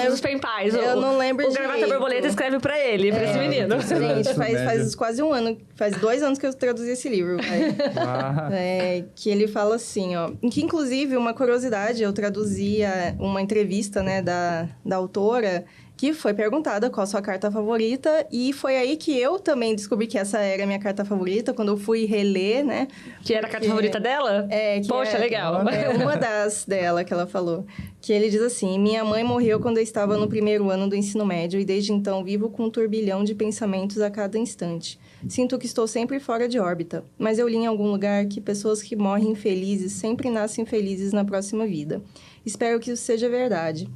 dos pen pais. Eu não lembro O Gravata Borboleta escreve pra ele, pra esse menino. Gente, faz quase um ano, faz 2 anos que eu traduzi esse livro. Que ele fala assim, ó... Que, inclusive, uma curiosidade, eu traduzia uma entrevista, né, da autora... que foi perguntada qual a sua carta favorita, e foi aí que eu também descobri que essa era a minha carta favorita, quando eu fui reler, né? Que era a carta favorita dela? Poxa, legal. É uma das dela que ela falou. Que ele diz assim: minha mãe morreu quando eu estava no 1º ano do ensino médio, e desde então vivo com um turbilhão de pensamentos a cada instante. Sinto que estou sempre fora de órbita, mas eu li em algum lugar que pessoas que morrem felizes sempre nascem felizes na próxima vida. Espero que isso seja verdade.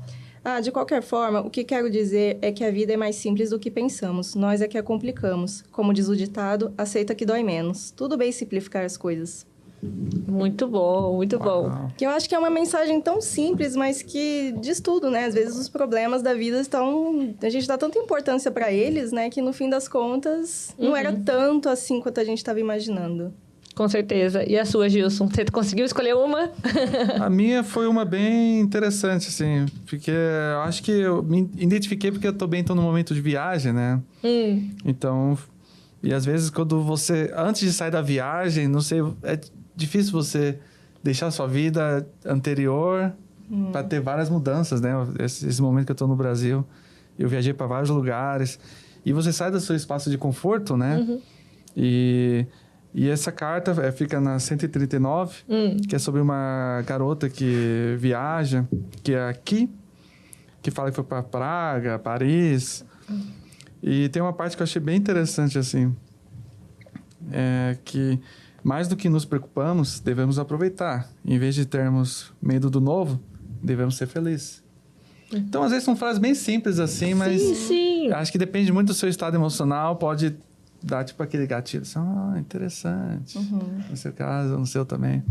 De qualquer forma, o que quero dizer é que a vida é mais simples do que pensamos. Nós é que a complicamos. Como diz o ditado, aceita que dói menos. Tudo bem simplificar as coisas. Muito bom, muito bom. Que eu acho que é uma mensagem tão simples, mas que diz tudo, né? Às vezes os problemas da vida estão... A gente dá tanta importância para eles, né? Que no fim das contas, não era tanto assim quanto a gente estava imaginando. Com certeza. E a sua, Gilson? Você conseguiu escolher uma? A minha foi uma bem interessante, assim. Porque eu acho que eu me identifiquei porque eu também estou num momento de viagem, né? Então... E às vezes quando você... Antes de sair da viagem, não sei... É difícil você deixar a sua vida anterior para ter várias mudanças, né? Esse momento que eu estou no Brasil, eu viajei para vários lugares. E você sai do seu espaço de conforto, né? E essa carta fica na 139, que é sobre uma garota que viaja, que é aqui, que fala que foi para Praga, Paris. E tem uma parte que eu achei bem interessante, assim, que mais do que nos preocupamos, devemos aproveitar. Em vez de termos medo do novo, devemos ser felizes. Então, às vezes, são frases bem simples, assim, mas Sim. acho que depende muito do seu estado emocional, pode dar, tipo, aquele gatilho. Assim, interessante. No seu caso, no seu também.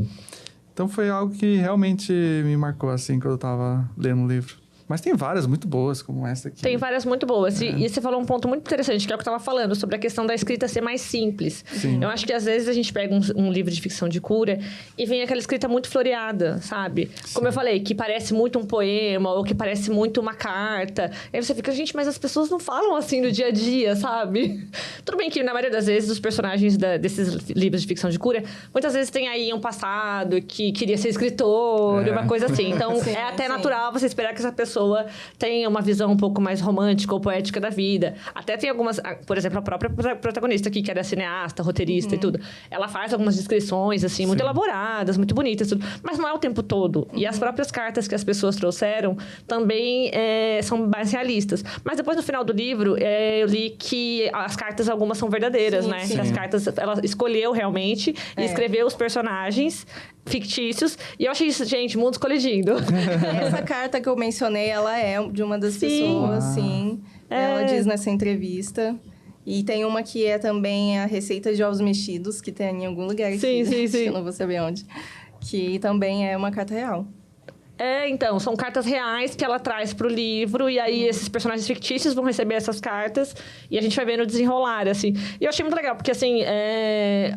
Então, foi algo que realmente me marcou, assim, quando eu estava lendo o livro. Mas tem várias muito boas, como essa aqui. Tem várias muito boas. E você falou um ponto muito interessante, que é o que eu estava falando, sobre a questão da escrita ser mais simples. Sim. Eu acho que, às vezes, a gente pega um livro de ficção de cura e vem aquela escrita muito floreada, sabe? Sim. Como eu falei, que parece muito um poema ou que parece muito uma carta. Aí você fica, gente, mas as pessoas não falam assim no dia a dia, sabe? Tudo bem que, na maioria das vezes, os personagens desses livros de ficção de cura, muitas vezes tem aí um passado que queria ser escritor, uma coisa assim. Então, é até natural você esperar que essa pessoa tem uma visão um pouco mais romântica ou poética da vida. Até tem algumas... Por exemplo, a própria protagonista aqui, que era cineasta, roteirista e tudo. Ela faz algumas descrições, assim, muito elaboradas, muito bonitas, tudo. Mas não é o tempo todo. E as próprias cartas que as pessoas trouxeram também são mais realistas. Mas depois, no final do livro, eu li que as cartas, algumas são verdadeiras, né? Que as cartas... Ela escolheu realmente e escreveu os personagens fictícios. E eu achei isso, gente, mundos colidindo. Essa carta que eu mencionei, ela é de uma das pessoas, sim. Ela diz nessa entrevista. E tem uma que é também a receita de ovos mexidos, que tem em algum lugar aqui. Sim. Eu não vou saber onde. Que também é uma carta real. Então, são cartas reais que ela traz pro livro, e aí esses personagens fictícios vão receber essas cartas, e a gente vai vendo o desenrolar, assim. E eu achei muito legal, porque, assim,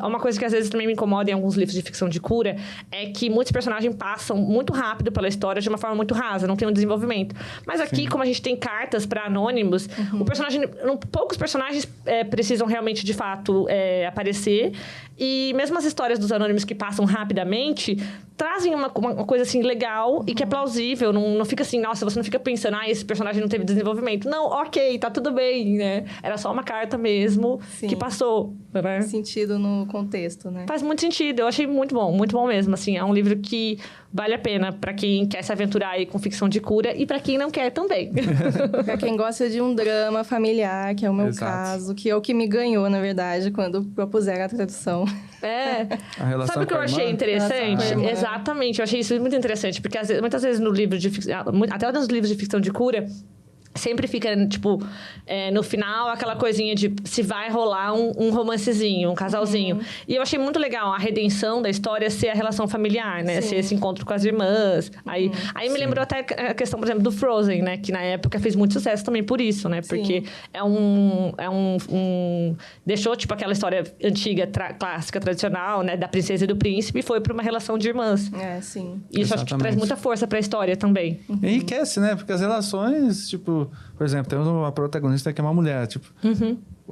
uma coisa que às vezes também me incomoda em alguns livros de ficção de cura, é que muitos personagens passam muito rápido pela história de uma forma muito rasa, não tem um desenvolvimento. Mas aqui, como a gente tem cartas para anônimos, o personagem, poucos personagens precisam realmente, de fato, aparecer, e mesmo as histórias dos anônimos que passam rapidamente, trazem uma coisa, assim, legal e que é plausível. Não fica assim, nossa, você não fica pensando, esse personagem não teve desenvolvimento. Não, ok, tá tudo bem, né? Era só uma carta mesmo que passou, né? Faz sentido no contexto, né? Faz muito sentido. Eu achei muito bom mesmo, assim. É um livro que vale a pena pra quem quer se aventurar aí com ficção de cura e pra quem não quer também. Pra quem gosta de um drama familiar, que é o meu caso, que é o que me ganhou, na verdade, quando propuseram a tradução. A relação Sabe o que eu achei interessante? Exatamente, eu achei isso muito interessante, porque muitas vezes no livro de ficção, até nos livros de ficção de cura, sempre fica, tipo, no final, aquela coisinha de se vai rolar um romancezinho, um casalzinho. E eu achei muito legal a redenção da história ser a relação familiar, né? Ser esse encontro com as irmãs. Aí me lembrou até a questão, por exemplo, do Frozen, né? Que na época fez muito sucesso também por isso, né? Porque deixou, tipo, aquela história antiga, clássica, tradicional, né? Da princesa e do príncipe, e foi para uma relação de irmãs. Sim. E isso acho que traz muita força para a história também. Enriquece, né? Porque as relações, tipo... Por exemplo, temos uma protagonista que é uma mulher, tipo...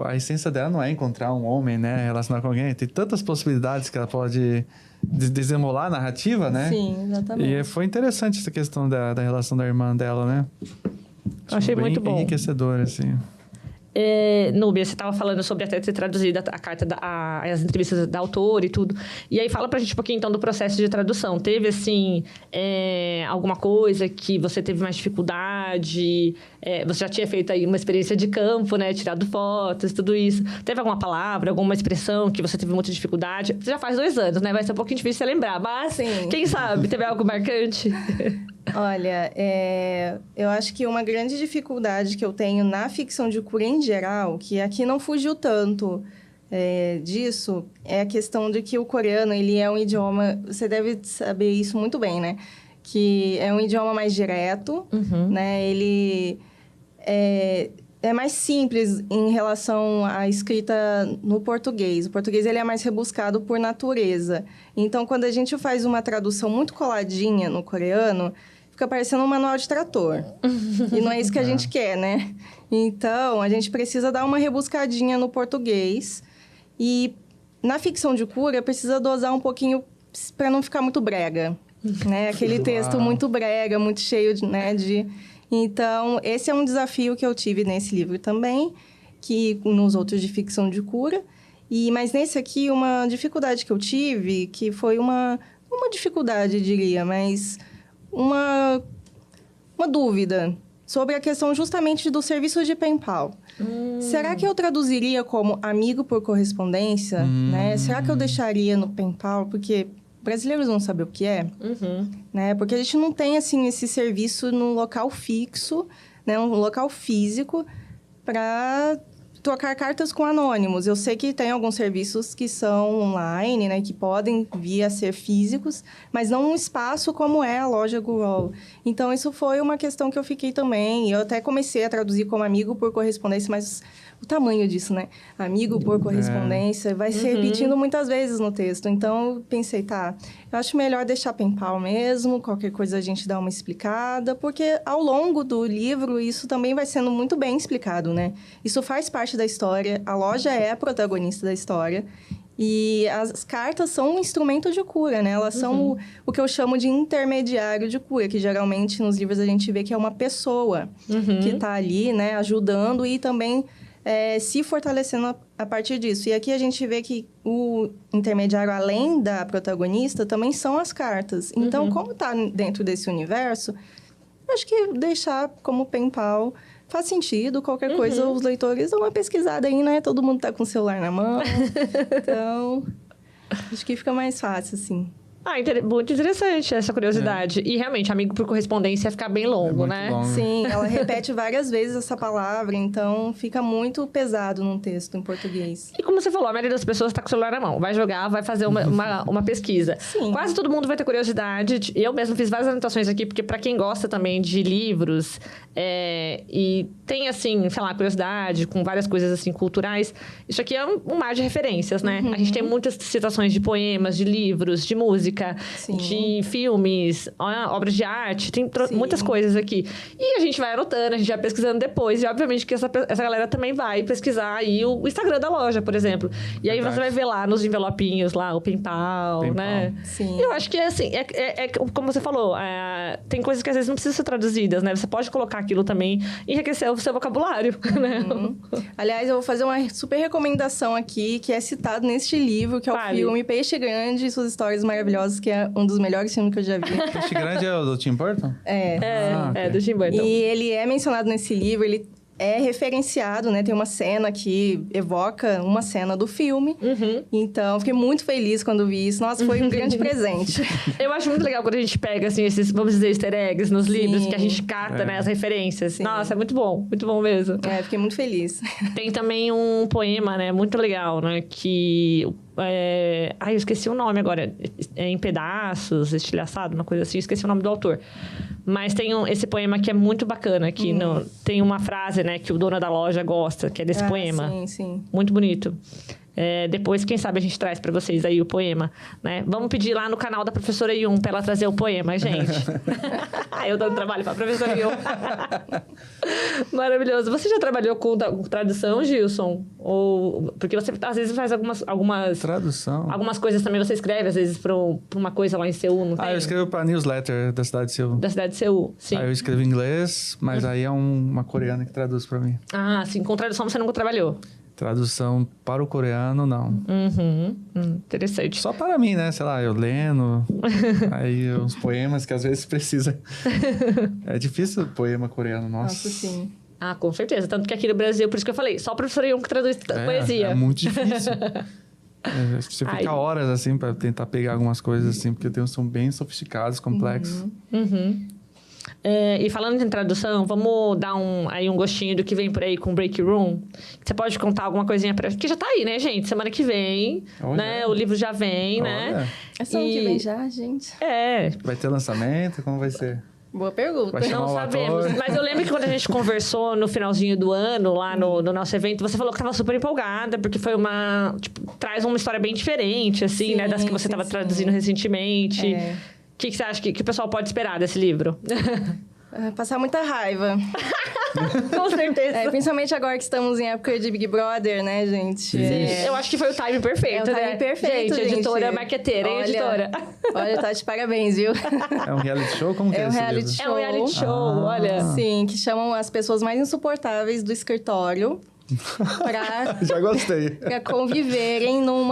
A essência dela não é encontrar um homem, né? Relacionar com alguém. Tem tantas possibilidades que ela pode desenrolar a narrativa, né? Sim, exatamente. E foi interessante essa questão da relação da irmã dela, né? Achei muito bom. Enriquecedor, assim. Núbia, você estava falando sobre até ter traduzido a carta, as entrevistas da autora e tudo. E aí, fala pra gente um pouquinho, então, do processo de tradução. Teve, assim, alguma coisa que você teve mais dificuldade? Você já tinha feito aí uma experiência de campo, né? Tirado fotos, tudo isso. Teve alguma palavra, alguma expressão que você teve muita dificuldade? Você já faz 2 anos, né? Vai ser um pouquinho difícil você lembrar. Mas, quem sabe, teve algo marcante? Olha, eu acho que uma grande dificuldade que eu tenho na ficção de cura em geral, que aqui não fugiu tanto disso, é a questão de que o coreano, ele é um idioma... Você deve saber isso muito bem, né? Que é um idioma mais direto, né? Ele é mais simples em relação à escrita no português. O português, ele é mais rebuscado por natureza. Então, quando a gente faz uma tradução muito coladinha no coreano... fica parecendo um manual de trator. E não é isso que a gente quer, né? Então, a gente precisa dar uma rebuscadinha no português. E na ficção de cura, precisa dosar um pouquinho para não ficar muito brega, né? Aquele texto muito brega, muito cheio de... Então, esse é um desafio que eu tive nesse livro também, que nos outros de ficção de cura. Mas nesse aqui, uma dificuldade que eu tive, que foi uma dificuldade, diria, mas... Uma dúvida sobre a questão justamente do serviço de pen pal. Será que eu traduziria como amigo por correspondência? Né? Será que eu deixaria no pen pal? Porque brasileiros não sabem o que é. Né? Porque a gente não tem assim, esse serviço num local fixo, né? Um local físico para trocar cartas com anônimos. Eu sei que tem alguns serviços que são online, né? Que podem vir a ser físicos, mas não um espaço como é a loja Google. Então, isso foi uma questão que eu fiquei também. Eu até comecei a traduzir como amigo por correspondência, mas o tamanho disso, né? Amigo por correspondência vai se repetindo muitas vezes no texto. Então, eu pensei, eu acho melhor deixar pen pal mesmo, qualquer coisa a gente dá uma explicada, porque ao longo do livro isso também vai sendo muito bem explicado, né? Isso faz parte da história, a loja é a protagonista da história, e as cartas são um instrumento de cura, né? Elas são o que eu chamo de intermediário de cura, que geralmente nos livros a gente vê que é uma pessoa que está ali, né? Ajudando e também se fortalecendo a partir disso. E aqui a gente vê que o intermediário, além da protagonista, também são as cartas. Então, como está dentro desse universo, acho que deixar como pen pal faz sentido. Qualquer coisa, os leitores dão uma pesquisada aí, né? Todo mundo tá com o celular na mão. Então, acho que fica mais fácil, assim. Muito interessante essa curiosidade. E realmente, amigo por correspondência ia ficar bem longo, né? Longo. Sim, ela repete várias vezes essa palavra, então fica muito pesado num texto em português. E como você falou, a maioria das pessoas está com o celular na mão. Vai jogar, vai fazer uma pesquisa. Sim. Quase todo mundo vai ter curiosidade. Eu mesmo fiz várias anotações aqui, porque para quem gosta também de livros e tem, assim, sei lá, curiosidade com várias coisas, assim, culturais, isso aqui é um mar de referências, né? A gente tem muitas citações de poemas, de livros, de música, Sim. de filmes, obras de arte, tem muitas coisas aqui. E a gente vai anotando, a gente vai pesquisando depois, e obviamente que essa galera também vai pesquisar aí o Instagram da loja, por exemplo. E aí você vai ver lá nos envelopinhos, lá, o PayPal, né? Sim. Eu acho que é assim, como você falou, tem coisas que às vezes não precisam ser traduzidas, né? Você pode colocar aquilo também e enriquecer o seu vocabulário, né? Aliás, eu vou fazer uma super recomendação aqui, que é citado neste livro, que é o filme Peixe Grande e Suas Histórias Maravilhosas, que é um dos melhores filmes que eu já vi. Peixe Grande é o do Tim Burton? É. Do Tim Burton. E ele é mencionado nesse livro, ele é referenciado, né? Tem uma cena que evoca uma cena do filme. Então, fiquei muito feliz quando vi isso. Nossa, foi um grande presente. Eu acho muito legal quando a gente pega, assim, esses, vamos dizer, easter eggs nos livros, que a gente cata, né, as referências. Sim. Nossa, é muito bom mesmo. Fiquei muito feliz. Tem também um poema, né, muito legal, né, que... eu esqueci o nome agora. Em pedaços, estilhaçado, uma coisa assim. Esqueci o nome do autor. Mas tem esse poema que é muito bacana. Que tem uma frase, né, que o dono da loja gosta, que é desse poema. Sim, sim. Muito bonito. Depois, quem sabe, a gente traz para vocês aí o poema, né? Vamos pedir lá no canal da professora Yun para ela trazer o poema, gente. Eu dando trabalho para a professora Yun. Maravilhoso. Você já trabalhou com tradução, Gilson? Porque você, às vezes, faz algumas... Tradução? Algumas coisas também você escreve, às vezes, para uma coisa lá em Seul, não tem? Eu escrevo para newsletter da cidade de Seul. Da cidade de Seul, sim. Aí eu escrevo em inglês, mas aí é uma coreana que traduz para mim. Sim. Com tradução você nunca trabalhou? Tradução para o coreano, não. Interessante. Só para mim, né? Sei lá, eu lendo. Aí uns poemas que às vezes precisa. É difícil poema coreano, nossa. Sim. Com certeza. Tanto que aqui no Brasil, por isso que eu falei, só o professor Yun que traduz poesia. É muito difícil. Você fica horas, assim, para tentar pegar algumas coisas, assim, porque são bem sofisticados, complexos. E falando em tradução, vamos dar um gostinho do que vem por aí com o Break Room. Você pode contar alguma coisinha pra gente? Que já tá aí, né, gente? Semana que vem, né? O livro já vem, né? É semana que vem já, gente? Vai ter lançamento? Como vai ser? Boa pergunta. Não sabemos. Mas eu lembro que quando a gente conversou no finalzinho do ano, lá no nosso evento, você falou que estava super empolgada, porque foi traz uma história bem diferente, assim, né? Das que você estava traduzindo recentemente. O que você acha que o pessoal pode esperar desse livro? Passar muita raiva. Com certeza. Principalmente agora que estamos em época de Big Brother, né, gente? Sim. Eu acho que foi o time perfeito, né? É o time perfeito, gente. Editora, marqueteira, hein, editora? Olha, tá de parabéns, viu? É um reality show? Como que é esse reality livro? show. É um reality show, olha. Sim, que chamam as pessoas mais insuportáveis do escritório. Já gostei. Pra conviverem num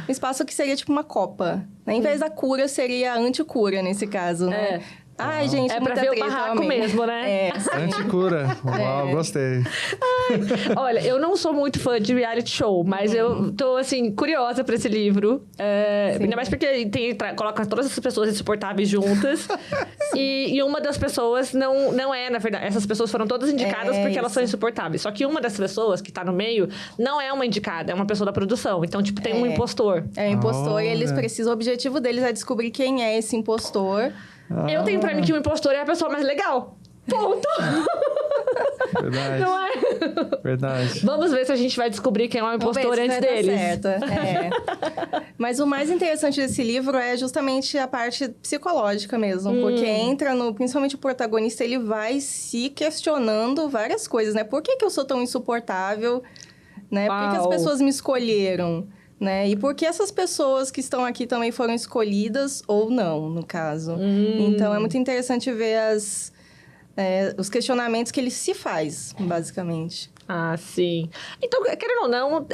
espaço que seria tipo uma copa. Em vez da cura, seria a anticura nesse caso, né? Ai, gente, pra ver o barraco mesmo, né? Anticura. Uau, gostei. Olha, eu não sou muito fã de reality show, mas eu tô, assim, curiosa pra esse livro. Ainda mais porque coloca todas essas pessoas insuportáveis juntas. e uma das pessoas não é, na verdade. Essas pessoas foram todas indicadas porque elas são insuportáveis. Só que uma das pessoas que tá no meio não é uma indicada, é uma pessoa da produção. Então, tipo, tem um impostor. É um impostor e eles precisam... O objetivo deles é descobrir quem é esse impostor. Eu tenho pra mim que o impostor é a pessoa mais legal. Ponto! Verdade. Não é? Verdade. Vamos ver se a gente vai descobrir quem é o impostor antes deles. Certo. Mas o mais interessante desse livro é justamente a parte psicológica mesmo. Porque principalmente o protagonista, ele vai se questionando várias coisas, né? Por que eu sou tão insuportável? Né? Por que as pessoas me escolheram? Né? E por que essas pessoas que estão aqui também foram escolhidas ou não, no caso. Então, é muito interessante ver os questionamentos que ele se faz, basicamente. Sim. Então, querendo ou não,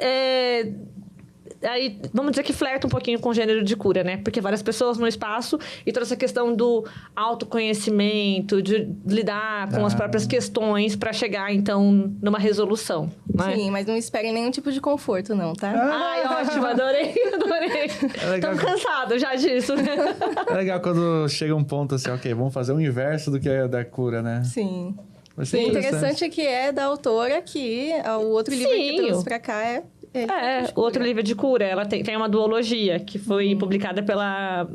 aí, vamos dizer que flerta um pouquinho com o gênero de cura, né? Porque várias pessoas no espaço e toda essa questão do autoconhecimento, de lidar com as próprias questões para chegar, então, numa resolução. né? Sim, mas não esperem nenhum tipo de conforto, não, tá? Ai, ótimo, adorei. Tão cansado já disso. É legal quando chega um ponto assim, ok, vamos fazer o inverso do que é da cura, né? Sim. Vai ser O interessante é que é da autora que o outro livro que trouxe pra cá o outro livro de cura. Ela tem uma duologia que foi publicada pela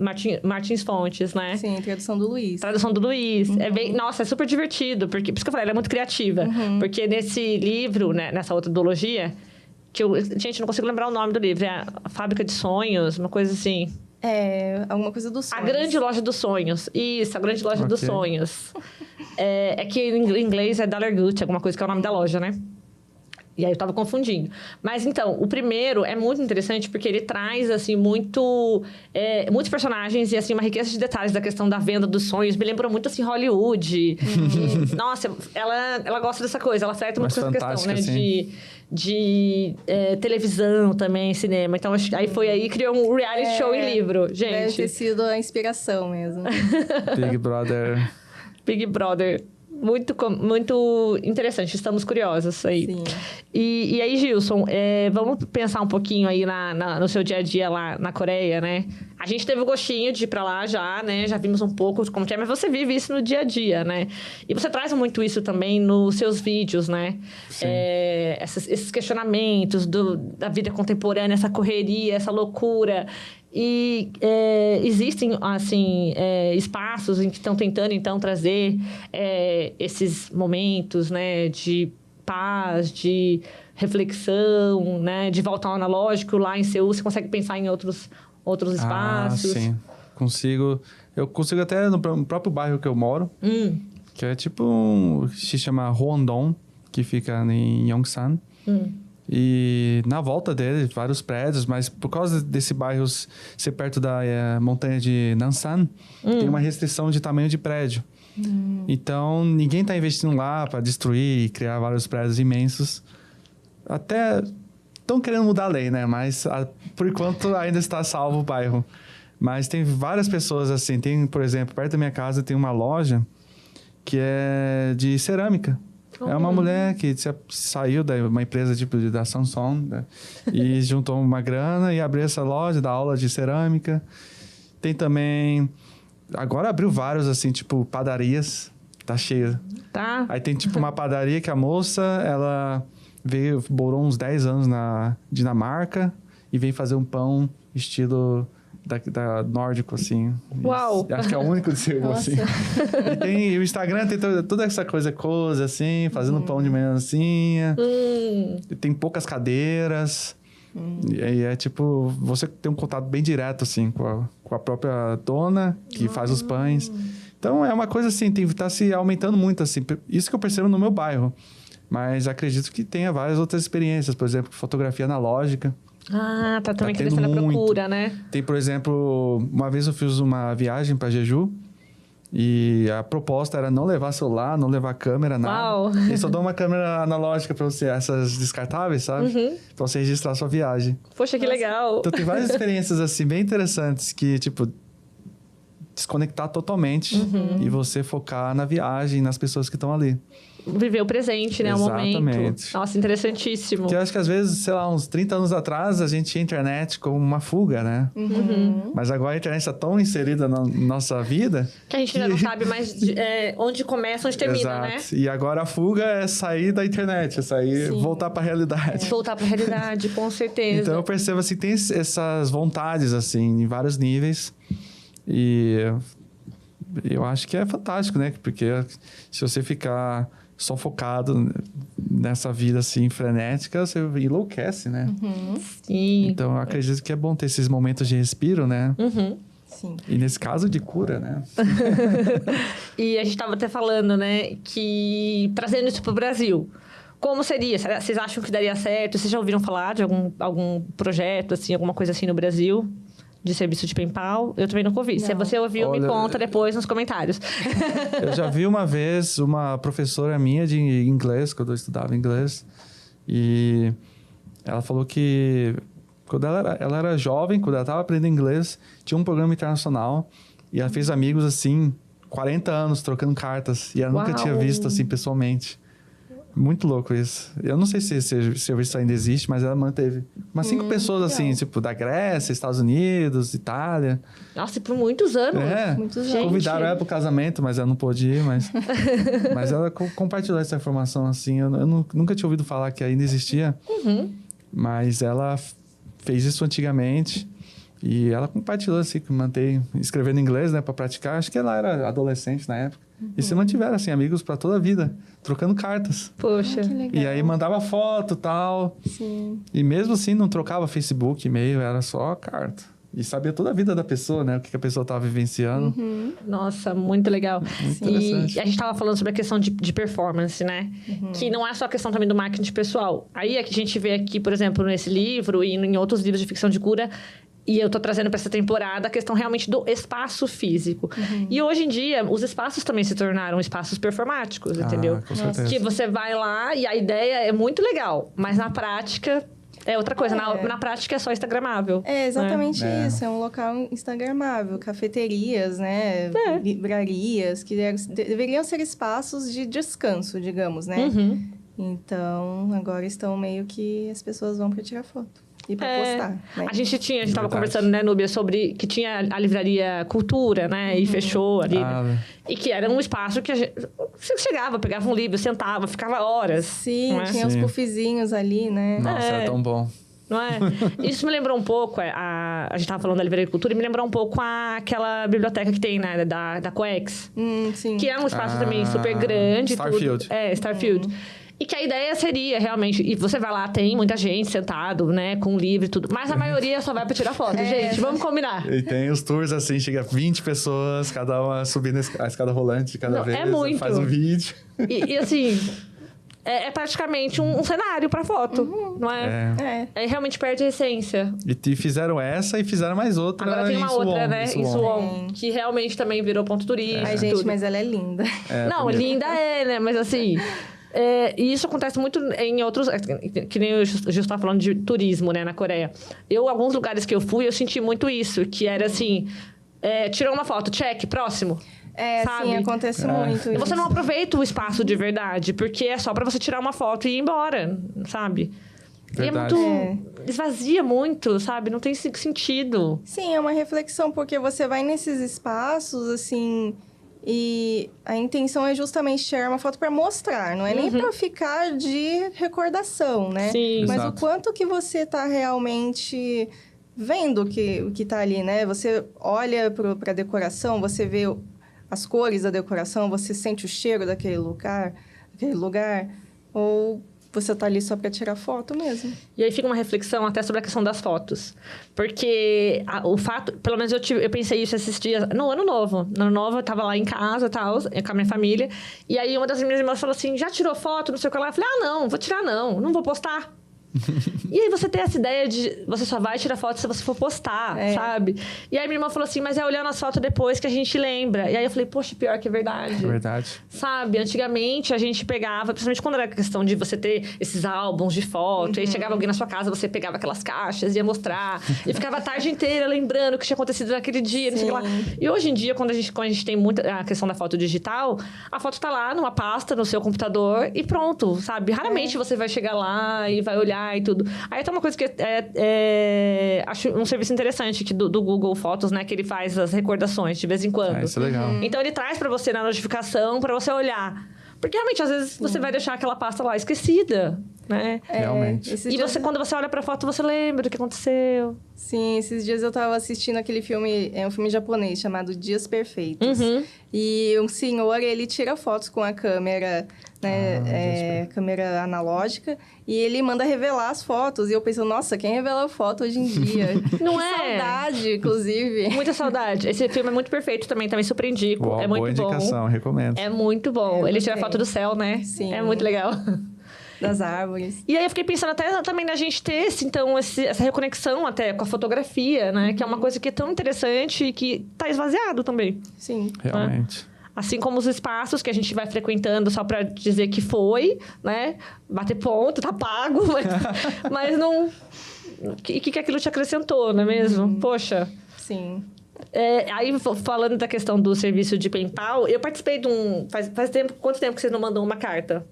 Martins Fontes, né? Sim, tradução do Luiz. Tradução do Luiz. Nossa, é super divertido. Por isso que eu falei, ela é muito criativa. Porque nesse livro, né, nessa outra duologia, gente, não consigo lembrar o nome do livro. É a Fábrica de Sonhos, uma coisa assim. É, alguma coisa dos sonhos. A Grande Loja dos Sonhos. Isso, a Grande Loja dos Sonhos. É que em inglês é Dollar Gucci, alguma coisa que é o nome da loja, né? E aí eu tava confundindo. Mas, então, o primeiro é muito interessante porque ele traz, assim, muitos personagens e, assim, uma riqueza de detalhes da questão da venda dos sonhos. Me lembrou muito, assim, Hollywood. E, nossa, ela gosta dessa coisa. Ela flerta muito com essa questão, né? Assim. De televisão também, cinema. Então, aí foi aí que criou um reality show em livro, gente. Deve ter sido a inspiração mesmo. Big Brother. Big Brother. Muito interessante, estamos curiosos aí. Sim. E aí, Gilson, vamos pensar um pouquinho aí no seu dia a dia lá na Coreia, né? A gente teve o gostinho de ir pra lá já, né? Já vimos um pouco de como que é, mas você vive isso no dia a dia, né? E você traz muito isso também nos seus vídeos, né? Esses questionamentos da vida contemporânea, essa correria, essa loucura. E existem, assim, espaços em que estão tentando, então, trazer esses momentos, né, de paz, de reflexão, né, de volta ao analógico. Lá em Seul, você consegue pensar em outros espaços? Sim, consigo. Eu consigo até no próprio bairro que eu moro, que é tipo se chama Hwangdong, que fica em Yongsan. E na volta dele, vários prédios, mas por causa desse bairro ser perto da montanha de Nansan, tem uma restrição de tamanho de prédio. Então, ninguém está investindo lá para destruir e criar vários prédios imensos. Até estão querendo mudar a lei, né? Mas, por enquanto, ainda está salvo o bairro. Mas tem várias pessoas assim. Tem, por exemplo, perto da minha casa tem uma loja que é de cerâmica. É uma mulher que saiu de uma empresa tipo da Samsung, né? E juntou uma grana e abriu essa loja, dá aula de cerâmica. Tem também... Agora abriu vários, assim, tipo padarias. Tá cheio. Tá. Aí tem tipo uma padaria que a moça, ela morou uns 10 anos na Dinamarca e veio fazer um pão estilo... Da nórdico, assim. Uau! Acho que é o único de ser assim. E o Instagram tem toda essa coisa assim, fazendo pão de manhãzinha. Tem poucas cadeiras. E aí é tipo, você tem um contato bem direto, assim, com a própria dona que faz os pães. Então, é uma coisa assim, tá se aumentando muito, assim. Isso que eu percebo no meu bairro. Mas acredito que tenha várias outras experiências. Por exemplo, fotografia analógica. Ah, tá também crescendo a procura, né? Tem, por exemplo, uma vez eu fiz uma viagem para Jeju e a proposta era não levar celular, não levar câmera, nada. Uau. E só dou uma câmera analógica para você, essas descartáveis, sabe? Pra você registrar a sua viagem. Poxa, que legal. Então tem várias experiências assim bem interessantes que, tipo, desconectar totalmente e você focar na viagem, nas pessoas que estão ali. Viver o presente, né? Exatamente. O momento. Nossa, interessantíssimo. Porque eu acho que às vezes, sei lá, uns 30 anos atrás, a gente tinha a internet como uma fuga, né? Mas agora a internet está tão inserida na nossa vida... Que a gente ainda não sabe mais onde começa, onde termina, Exato. né? E agora a fuga é sair da internet, é sair, voltar para a realidade. Voltar para a realidade, com certeza. Então eu percebo assim, tem essas vontades, assim, em vários níveis. E eu acho que é fantástico, né? Porque se você ficar só focado nessa vida assim frenética, você enlouquece, né? Sim. Então eu acredito que é bom ter esses momentos de respiro, né? Sim. E nesse caso de cura, né? E a gente estava até falando, né, que trazendo isso para o Brasil, como seria? Vocês acham que daria certo? Vocês já ouviram falar de algum projeto, assim, alguma coisa assim no Brasil? De serviço de PayPal? Eu também nunca ouvi. Se você ouviu, me conta depois nos comentários. Eu já vi uma vez uma professora minha de inglês, quando eu estudava inglês, e ela falou que quando ela era jovem, quando ela estava aprendendo inglês, tinha um programa internacional e ela fez amigos, assim, 40 anos trocando cartas, e ela nunca tinha visto, assim, pessoalmente. Muito louco isso. Eu não sei se esse serviço ainda existe, mas ela manteve umas 5 pessoas, assim, tipo, da Grécia, Estados Unidos, Itália. Nossa, e por muitos anos. Muitos anos. Convidaram ela pro casamento, mas ela não pôde ir, mas... mas ela compartilhou essa informação, assim. Eu nunca tinha ouvido falar que ainda existia. Mas ela fez isso antigamente. E ela compartilhou, assim, que mantém... Escrevendo em inglês, né, pra praticar. Acho que ela era adolescente na época. E se mantiveram, assim, amigos pra toda a vida. Trocando cartas. Poxa. Que legal. E aí mandava foto e tal. Sim. E mesmo assim não trocava Facebook, e-mail, era só carta. E sabia toda a vida da pessoa, né? O que a pessoa estava vivenciando. Nossa, muito legal. Muito E interessante. a gente estava falando sobre a questão de performance, né? Que não é só a questão também do marketing pessoal. Aí é que a gente vê aqui, por exemplo, nesse livro e em outros livros de ficção de cura... E eu tô trazendo para essa temporada a questão realmente do espaço físico. E hoje em dia, os espaços também se tornaram espaços performáticos, entendeu? Com certeza. Que você vai lá e a ideia é muito legal, mas na prática é outra coisa. Na prática é só instagramável. É exatamente né? isso. É um local instagramável. Cafeterias, né? Livrarias, que deveriam ser espaços de descanso, digamos, né? Então, agora estão meio que as pessoas vão para tirar foto. E para postar, né? A gente estava Verdade. conversando, né, Núbia, sobre que tinha a livraria Cultura, né? E fechou ali. E que era um espaço que você chegava, pegava um livro, sentava, ficava horas. Sim, não é? tinha os puffzinhos ali, né? Nossa, era tão bom. Não é? Isso me lembrou um pouco, a gente estava falando da Livraria Cultura, e me lembrou um pouco aquela biblioteca que tem, né, da Coex. Sim. Que é um espaço também super grande. Starfield. Tudo. Starfield. E que a ideia seria realmente... E você vai lá, tem muita gente sentado, né? Com livro e tudo. Mas a maioria só vai pra tirar foto. Gente, vamos combinar. E tem os tours assim, chega 20 pessoas, cada uma subindo a escada rolante de cada vez. muito. Faz um vídeo. E assim... É praticamente um cenário pra foto, não é? Aí realmente perde a essência. E fizeram essa e fizeram mais outra. Agora tem uma outra, né? Em Suwon. Que realmente também virou ponto turístico. Ai, gente, tudo. mas ela é linda. Não, linda né? Mas assim... e isso acontece muito em outros... Que nem o Gil estava falando de turismo, né? Na Coreia. Alguns lugares que eu fui, eu senti muito isso. Que era assim... tirou uma foto, check, próximo. Sabe? Sim, acontece muito. E você não aproveita o espaço de verdade. Porque é só pra você tirar uma foto e ir embora, sabe? Verdade. E é muito... Esvazia muito, sabe? Não tem sentido. Sim, é uma reflexão. Porque você vai nesses espaços, assim... E a intenção é justamente tirar uma foto para mostrar, não é nem para ficar de recordação, né? Sim. Mas Exato. o quanto que você tá realmente vendo o que tá ali, né? Você olha para a decoração, você vê as cores da decoração, você sente o cheiro daquele lugar, ou você tá ali só para tirar foto mesmo. E aí fica uma reflexão até sobre a questão das fotos. Porque o fato... Pelo menos eu pensei isso esses dias... No Ano Novo. No Ano Novo, eu tava lá em casa e tal, com a minha família. E aí, uma das minhas irmãs falou assim... Já tirou foto? Não sei o que lá. Eu falei, não vou tirar não. Não vou postar. E aí você tem essa ideia de... Você só vai tirar foto se você for postar, sabe? E aí minha irmã falou assim... Mas é olhando as fotos depois que a gente lembra. E aí eu falei... Poxa, pior que é verdade. É verdade. Sabe? Antigamente a gente pegava... Principalmente quando era questão de você ter esses álbuns de foto. Aí chegava alguém na sua casa, você pegava aquelas caixas, ia mostrar. E ficava a tarde inteira lembrando o que tinha acontecido naquele dia. Não sei o que lá. E hoje em dia, quando a gente tem muita a questão da foto digital... A foto tá lá numa pasta, no seu computador. E pronto, sabe? Raramente você vai chegar lá e vai olhar e tudo. Aí tem uma coisa que acho um serviço interessante que do Google Fotos, né? Que ele faz as recordações de vez em quando. Isso é legal. Então ele traz pra você na notificação pra você olhar. Porque realmente, às vezes, você vai deixar aquela pasta lá esquecida, né? Realmente. E quando você olha pra foto, você lembra do que aconteceu. Sim, esses dias eu tava assistindo aquele filme, é um filme japonês chamado Dias Perfeitos. E um senhor, ele tira fotos com a câmera, né, câmera analógica, e ele manda revelar as fotos. E eu penso, nossa, quem revela foto hoje em dia? Não que é? saudade, inclusive. Muita saudade. Esse filme é muito perfeito também super indico. Uau, é muito boa indicação, bom. recomendo. É muito bom. Ele tira foto do céu, né? Sim. É muito legal. Das árvores. E aí eu fiquei pensando até também na gente ter essa reconexão até com a fotografia, né? Que é uma coisa que é tão interessante e que tá esvaziado também. Sim. Realmente. Assim como os espaços que a gente vai frequentando só pra dizer que foi, né? Bater ponto, tá pago, mas não... O que aquilo te acrescentou, não é mesmo? Poxa... Sim. Aí, falando da questão do serviço de PayPal, eu participei de um... Faz tempo... Quanto tempo que vocês não mandam uma carta?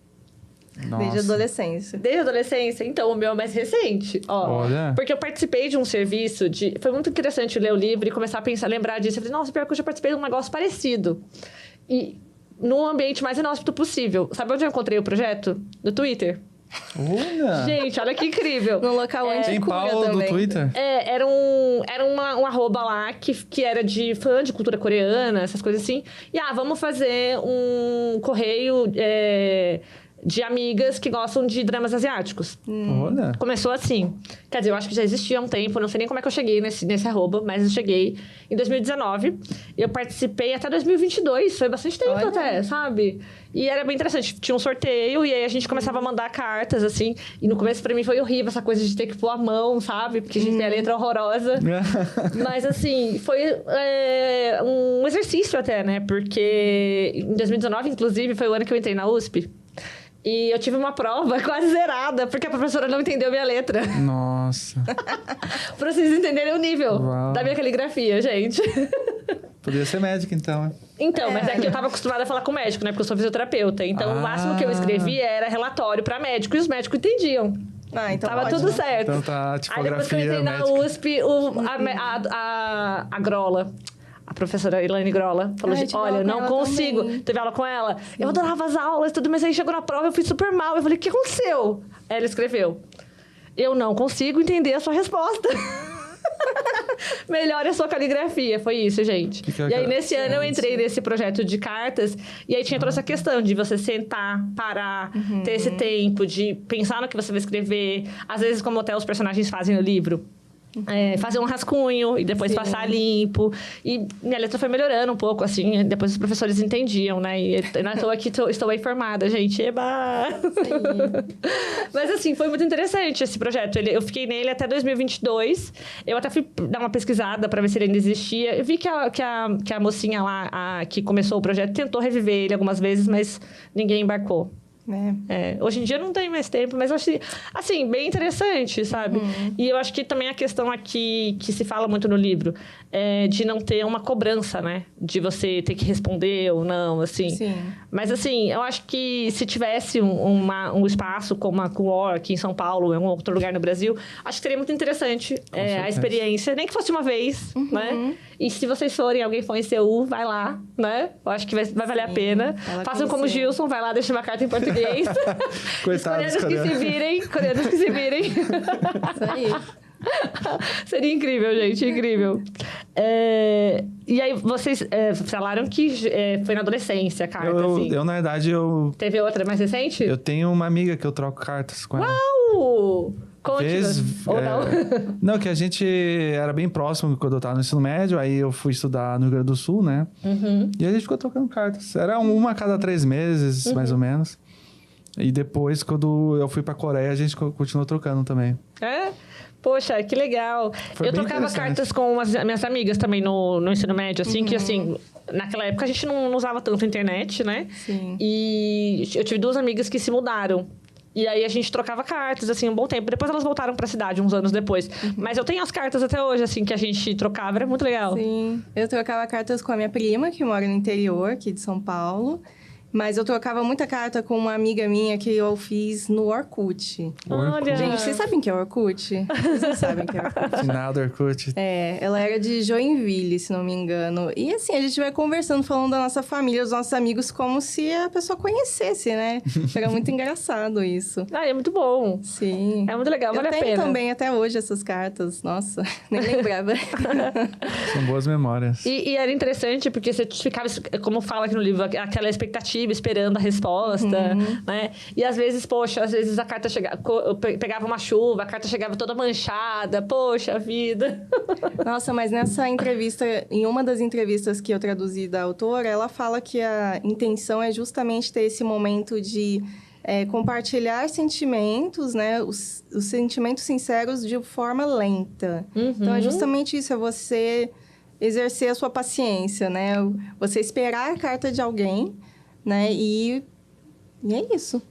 Nossa. Desde a adolescência. Desde a adolescência? Então, o meu é mais recente. Ó, Olha. Porque eu participei de um serviço de... Foi muito interessante ler o livro e começar a pensar, lembrar disso. Eu falei, nossa, pior que eu já participei de um negócio parecido. E no ambiente mais inóspito possível. Sabe onde eu encontrei o projeto? No Twitter. Olha! Gente, olha que incrível. No local onde Tem cura Paulo do também. Twitter? Era um arroba lá que era de fã de cultura coreana, essas coisas assim. E, vamos fazer um correio de amigas que gostam de dramas asiáticos. Olha. Começou assim. Quer dizer, eu acho que já existia há um tempo, não sei nem como é que eu cheguei nesse arroba, mas eu cheguei em 2019. Eu participei até 2022, foi bastante tempo até, sabe? E era bem interessante. Tinha um sorteio e aí a gente começava a mandar cartas, assim. E no começo, pra mim, foi horrível essa coisa de ter que pôr a mão, sabe? Porque a gente tem a letra horrorosa. Mas, assim, foi um exercício até, né? Porque em 2019, inclusive, foi o ano que eu entrei na USP. E eu tive uma prova quase zerada, porque a professora não entendeu minha letra. Nossa. Pra vocês entenderem o nível da minha caligrafia, gente. Podia ser médica, então, né? Então, mas é que eu tava acostumada a falar com médico, né? Porque eu sou fisioterapeuta. Então, o máximo que eu escrevi era relatório pra médico. E os médicos entendiam. Então Tava ótimo. tudo certo. Então tá a Aí tipografia depois que eu entrei na médica. USP, a Grola... A professora Elaine Grola falou, Tive olha, aula eu com não ela consigo. também. Teve aula com ela. Eu adorava as aulas e tudo, mas aí chegou na prova, eu fui super mal. Eu falei, o que aconteceu? Aí ela escreveu, eu não consigo entender a sua resposta. Melhore a sua caligrafia. Foi isso, gente. E aí, nesse ano, eu entrei nesse projeto de cartas. E aí, tinha toda essa questão de você sentar, parar, ter esse tempo de pensar no que você vai escrever. Às vezes, como até os personagens fazem no livro. Fazer um rascunho e depois passar limpo. E minha letra foi melhorando um pouco, assim. Depois os professores entendiam, né? E não é à toa que estou aí formada, gente. Eba! Mas, assim, foi muito interessante esse projeto. Eu fiquei nele até 2022. Eu até fui dar uma pesquisada para ver se ele ainda existia. Eu vi que a mocinha lá, que começou o projeto, tentou reviver ele algumas vezes, mas ninguém embarcou. Hoje em dia não tem mais tempo, mas eu acho, assim, bem interessante, sabe? E eu acho que também a questão aqui, que se fala muito no livro, é de não ter uma cobrança, né? De você ter que responder ou não, assim. Sim. Mas, assim, eu acho que se tivesse um espaço como a Quor aqui em São Paulo, em um outro lugar no Brasil, acho que seria muito interessante a experiência, nem que fosse uma vez, né? E se vocês forem, alguém for em Seul, vai lá, né? Eu acho que vai valer a pena. Façam como o Gilson, vai lá, deixa uma carta em português. Coitados, coreanos que se virem. Isso aí. Seria incrível, gente, incrível. E aí, vocês falaram que foi na adolescência a carta, assim. Na verdade, Teve outra mais recente? eu tenho uma amiga que eu troco cartas com ela. Uau! Conte-nos. Ou não? Não, que a gente era bem próximo quando eu tava no ensino médio, aí eu fui estudar no Rio Grande do Sul, né? E a gente ficou trocando cartas. Era uma a cada 3 meses, mais ou menos. E depois, quando eu fui pra Coreia, a gente continuou trocando também. Poxa, que legal. Eu trocava cartas com as minhas amigas também no ensino médio, assim, que assim, naquela época a gente não usava tanto a internet, né? Sim. E eu tive 2 amigas que se mudaram. E aí a gente trocava cartas, assim, um bom tempo. Depois elas voltaram pra cidade, uns anos depois. Mas eu tenho as cartas até hoje, assim, que a gente trocava. Era muito legal. Sim. Eu trocava cartas com a minha prima, que mora no interior, aqui de São Paulo. Mas eu trocava muita carta com uma amiga minha que eu fiz no Orkut. Olha! Gente, vocês sabem o que é Orkut? Vocês não sabem o que é Orkut? Nada, Orkut. Ela era de Joinville, se não me engano. E assim, a gente vai conversando, falando da nossa família, dos nossos amigos, como se a pessoa conhecesse, né? Era muito engraçado isso. É muito bom. Sim. É muito legal, vale a pena. Eu tenho também até hoje essas cartas. Nossa, nem lembrava. São boas memórias. E era interessante, porque você ficava, como fala aqui no livro, aquela expectativa, esperando a resposta, né? E às vezes, poxa, a carta chegava, pegava uma chuva, a carta chegava toda manchada, poxa vida. Nossa, mas nessa entrevista, em uma das entrevistas que eu traduzi da autora, ela fala que a intenção é justamente ter esse momento de compartilhar sentimentos, né? Os sentimentos sinceros de forma lenta. Então, é justamente isso, é você exercer a sua paciência, né? Você esperar a carta de alguém, né? E é isso.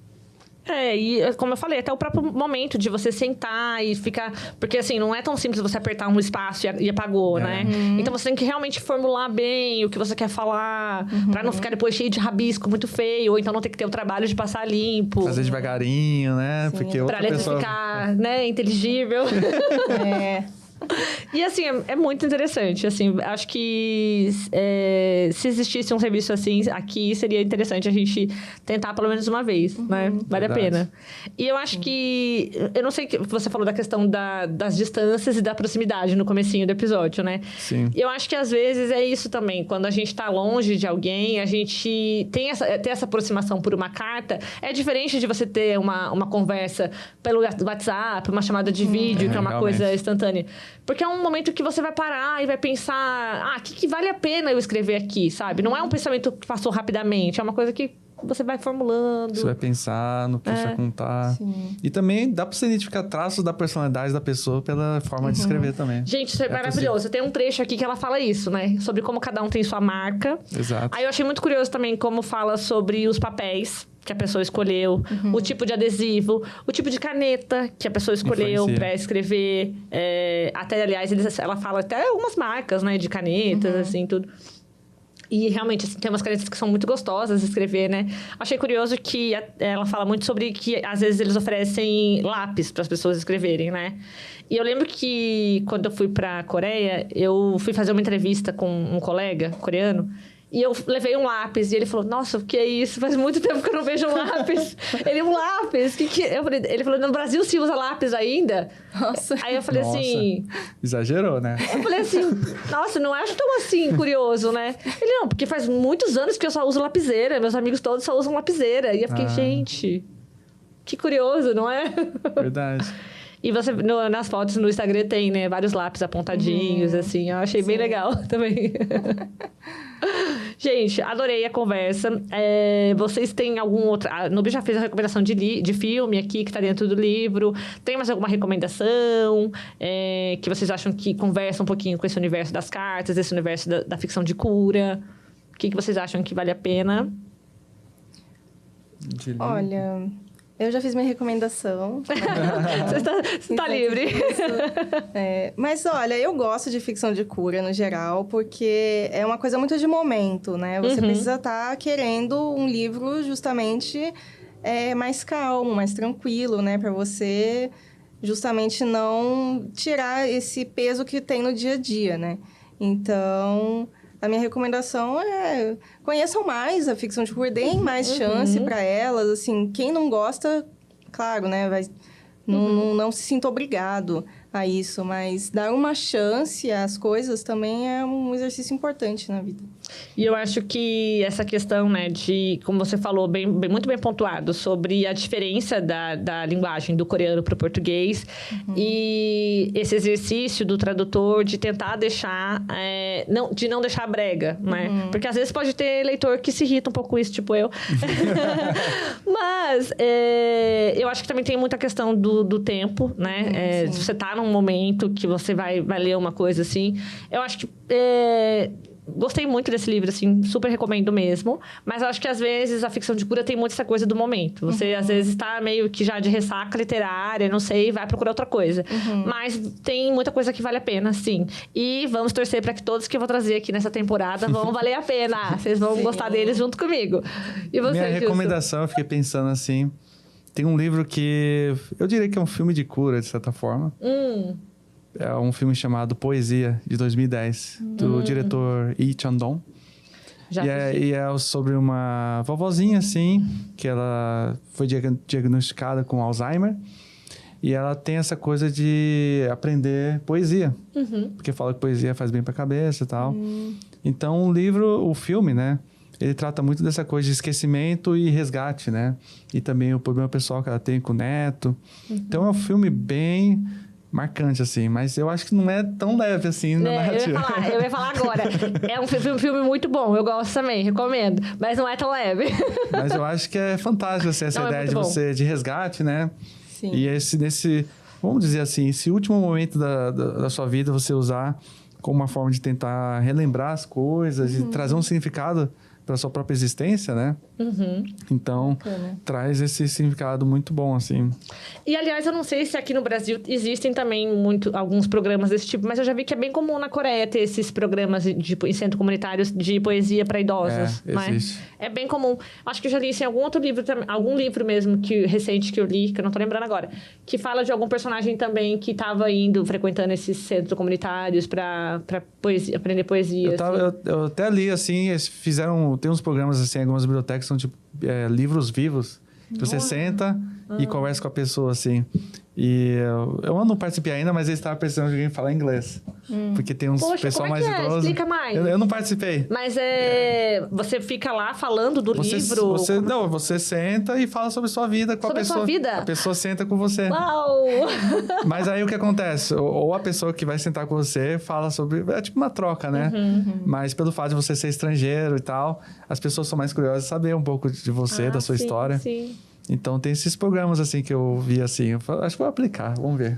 E como eu falei, até o próprio momento de você sentar e ficar... Porque, assim, não é tão simples você apertar um espaço e apagou, né? Então, você tem que realmente formular bem o que você quer falar, pra não ficar depois cheio de rabisco, muito feio, ou então não ter que ter o trabalho de passar limpo. Fazer devagarinho, né? Sim, porque pra letra ficar, né, inteligível. E, assim, é muito interessante, assim, acho que se existisse um serviço assim aqui, seria interessante a gente tentar pelo menos uma vez, né? Vale a pena. E eu acho que... Eu não sei que você falou da questão das distâncias e da proximidade no comecinho do episódio, né? Sim. Eu acho que às vezes é isso também. Quando a gente tá longe de alguém, a gente tem essa aproximação por uma carta. É diferente de você ter uma conversa pelo WhatsApp, uma chamada de vídeo, que é uma realmente. coisa instantânea. Porque é um momento que você vai parar e vai pensar... o que vale a pena eu escrever aqui, sabe? Não é um pensamento que passou rapidamente. É uma coisa que você vai formulando. Você vai pensar no que você vai contar. Sim. E também dá pra você identificar traços da personalidade da pessoa pela forma de escrever também. Gente, isso é maravilhoso. Tem um trecho aqui que ela fala isso, né? Sobre como cada um tem sua marca. Exato. Aí eu achei muito curioso também como fala sobre os papéis que a pessoa escolheu, o tipo de adesivo, o tipo de caneta que a pessoa escolheu para escrever. Até, aliás, ela fala até algumas marcas, né? De canetas, assim, tudo. E realmente, assim, tem umas canetas que são muito gostosas de escrever, né? Achei curioso que ela fala muito sobre que, às vezes, eles oferecem lápis para as pessoas escreverem, né? E eu lembro que, quando eu fui para a Coreia, eu fui fazer uma entrevista com um colega coreano. E eu levei um lápis. E ele falou, nossa, o que é isso? Faz muito tempo que eu não vejo um lápis. Um lápis? Ele falou, no Brasil se usa lápis ainda? Nossa. Aí eu falei assim... Exagerou, né? Eu falei assim, nossa, não acho tão assim curioso, né? Ele, não, porque faz muitos anos que eu só uso lapiseira. Meus amigos todos só usam lapiseira. E eu fiquei, gente, que curioso, não é? Verdade. E você, nas fotos no Instagram tem, né, vários lápis apontadinhos, assim. Eu achei bem legal também. Gente, adorei a conversa. Vocês têm algum outro... A Nubi já fez a recomendação de filme aqui, que tá dentro do livro. Tem mais alguma recomendação que vocês acham que conversa um pouquinho com esse universo das cartas, esse universo da ficção de cura? O que vocês acham que vale a pena? Olha... Eu já fiz minha recomendação. Você tá livre. Mas, olha, eu gosto de ficção de cura, no geral, porque é uma coisa muito de momento, né? Você precisa estar querendo um livro justamente mais calmo, mais tranquilo, né? Para você justamente não tirar esse peso que tem no dia a dia, né? Então... A minha recomendação é conheçam mais a ficção de cura, deem mais chance para elas. Assim, quem não gosta, claro, né, não se sinta obrigado a isso, mas dar uma chance às coisas também é um exercício importante na vida. E eu acho que essa questão, né, de, como você falou, muito bem pontuado, sobre a diferença da linguagem do coreano para o português e esse exercício do tradutor de tentar deixar, de não deixar brega, né? Porque às vezes pode ter leitor que se irrita um pouco com isso, tipo eu. Mas eu acho que também tem muita questão do tempo, né? Se você tá num momento que você vai ler uma coisa assim, eu acho que... Gostei muito desse livro, assim, super recomendo mesmo. Mas eu acho que, às vezes, a ficção de cura tem muito essa coisa do momento. Você, às vezes, tá meio que já de ressaca literária, não sei, vai procurar outra coisa. Mas tem muita coisa que vale a pena, sim. E vamos torcer para que todos que eu vou trazer aqui nessa temporada vão valer a pena. Vocês vão gostar deles junto comigo. E você, Minha recomendação, eu fiquei pensando assim... Tem um livro que... Eu diria que é um filme de cura, de certa forma. É um filme chamado Poesia, de 2010, do diretor Lee Chang-dong. E é sobre uma vovozinha, assim, que ela foi diagnosticada com Alzheimer. E ela tem essa coisa de aprender poesia. Porque fala que poesia faz bem pra cabeça e tal. Então, o filme, né? Ele trata muito dessa coisa de esquecimento e resgate, né? E também o problema pessoal que ela tem com o neto. Então, é um filme bem... marcante, assim, mas eu acho que não é tão leve assim na narrativa. Eu ia falar agora. É um filme muito bom, eu gosto também, recomendo. Mas não é tão leve. Mas eu acho que é fantástico, assim, essa ideia de você, de resgate, né? Sim. E vamos dizer assim, esse último momento da sua vida você usar como uma forma de tentar relembrar as coisas, de trazer um significado para sua própria existência, né? Então, traz esse significado muito bom, assim. E, aliás, eu não sei se aqui no Brasil existem também alguns programas desse tipo, mas eu já vi que é bem comum na Coreia ter esses programas em centros comunitários de poesia para idosos, né? Existe. É bem comum. Acho que eu já li isso em algum outro livro, algum livro mesmo recente que eu li, que eu não tô lembrando agora, que fala de algum personagem também que estava frequentando esses centros comunitários para aprender poesia. Eu até li, assim, tem uns programas, assim, algumas bibliotecas são, tipo, livros vivos. Você senta e conversa com a pessoa, assim. E eu não participei ainda, mas eles estavam precisando de alguém falar inglês. Porque tem uns pessoal mais idoso. Explica mais. Eu não participei. Mas você fica lá falando do livro? Você senta e fala sobre sua vida com a pessoa. Sobre sua vida? A pessoa senta com você. Uau! Mas aí o que acontece? Ou a pessoa que vai sentar com você fala sobre... É tipo uma troca, né? Mas pelo fato de você ser estrangeiro e tal, as pessoas são mais curiosas de saber um pouco de você, da sua história. Sim. Então, tem esses programas, assim, que eu vi, assim. Acho que vou aplicar, vamos ver.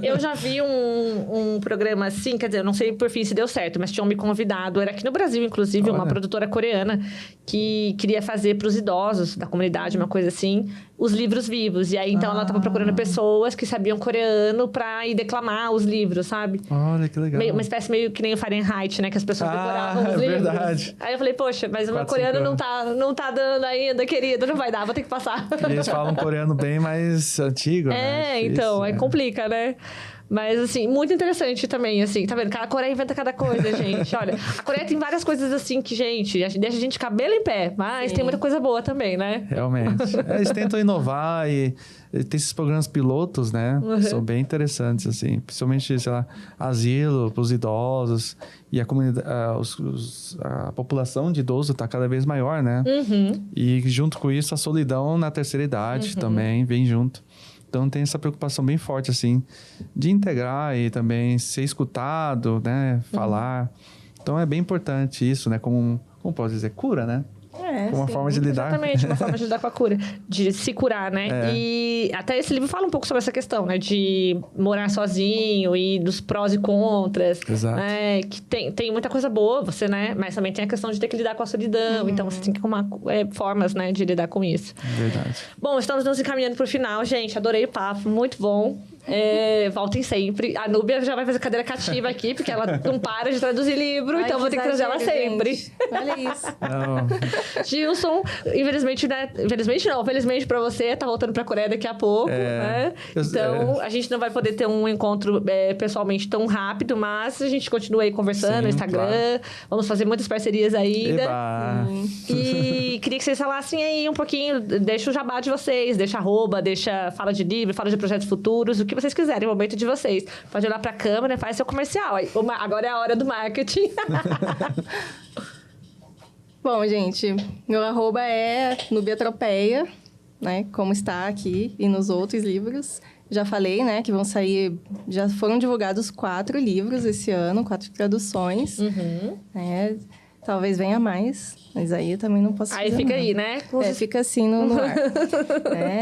Eu já vi um programa assim, quer dizer, eu não sei por fim se deu certo, mas tinham me convidado, era aqui no Brasil, inclusive, uma produtora coreana que queria fazer para os idosos da comunidade, uma coisa assim, os livros vivos. E aí, então, ela estava procurando pessoas que sabiam coreano para ir declamar os livros, sabe? Olha, que legal. Uma espécie meio que nem o Fahrenheit, né? Que as pessoas decoravam os livros. Verdade. Aí eu falei, poxa, mas o meu coreano não tá dando ainda, querido, não vai dar, vou ter que passar. E eles falam coreano bem mais antigo, né? Então, aí complica, né? Mas, assim, muito interessante também, assim, tá vendo? A Coreia inventa cada coisa, gente. Olha, a Coreia tem várias coisas, assim, que, gente, deixa a gente cabelo em pé. Mas tem muita coisa boa também, né? Realmente. Eles tentam inovar e tem esses programas pilotos, né? São bem interessantes, assim. Principalmente, sei lá, asilo para os idosos. E a comunidade, a população de idoso está cada vez maior, né? E junto com isso, a solidão na terceira idade também vem junto. Então, tem essa preocupação bem forte, assim, de integrar e também ser escutado, né? Falar. Então, é bem importante isso, né? Como posso dizer? Cura, né? Uma forma de lidar. Exatamente, uma forma de lidar com a cura. De se curar, né? E até esse livro fala um pouco sobre essa questão, né? De morar sozinho e dos prós e contras. Exato. Né? Que tem muita coisa boa, né? Mas também tem a questão de ter que lidar com a solidão. Então, você tem que arrumar formas, né? De lidar com isso. Verdade. Bom, estamos nos encaminhando pro final, gente. Adorei o papo, muito bom. Voltem sempre. A Núbia já vai fazer cadeira cativa aqui, porque ela não para de traduzir livro, então vou ter que trazer ela sempre. Gente. Olha isso. Gilson, infelizmente, né? Felizmente pra você, tá voltando pra Coreia daqui a pouco, né? Então, a gente não vai poder ter um encontro pessoalmente tão rápido, mas a gente continua aí conversando no Instagram. Claro. Vamos fazer muitas parcerias ainda. E queria que vocês falassem aí um pouquinho, deixa o jabá de vocês, deixa arroba, fala de livro, fala de projetos futuros, o que vocês quiserem, o momento de vocês. Pode olhar pra câmera, faz seu comercial. Agora é a hora do marketing. Bom, gente, meu arroba é Nubiatropeia, né? Como está aqui e nos outros livros. Já falei, né, que já foram divulgados 4 livros esse ano, 4 traduções. Né? Talvez venha mais, mas aí eu também não posso dizer. Aí fica aí, né? Fica assim no ar.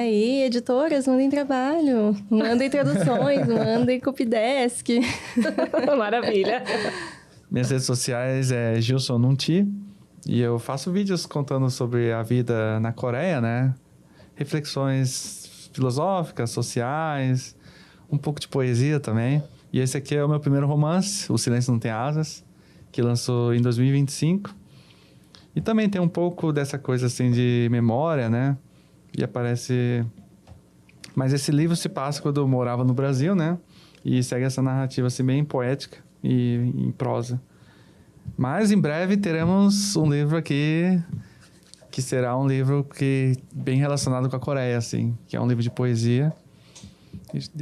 E editoras, mandem trabalho, mandem traduções, mandem copydesk. Maravilha. Minhas redes sociais é Gilson Nunti. E eu faço vídeos contando sobre a vida na Coreia, né? Reflexões filosóficas, sociais, um pouco de poesia também. E esse aqui é o meu primeiro romance, O Silêncio Não Tem Asas, que lançou em 2025. E também tem um pouco dessa coisa assim de memória, né? E aparece... Mas esse livro se passa quando eu morava no Brasil, né? E segue essa narrativa assim bem poética e em prosa. Mas em breve teremos um livro aqui que será um livro bem relacionado com a Coreia, assim, que é um livro de poesia.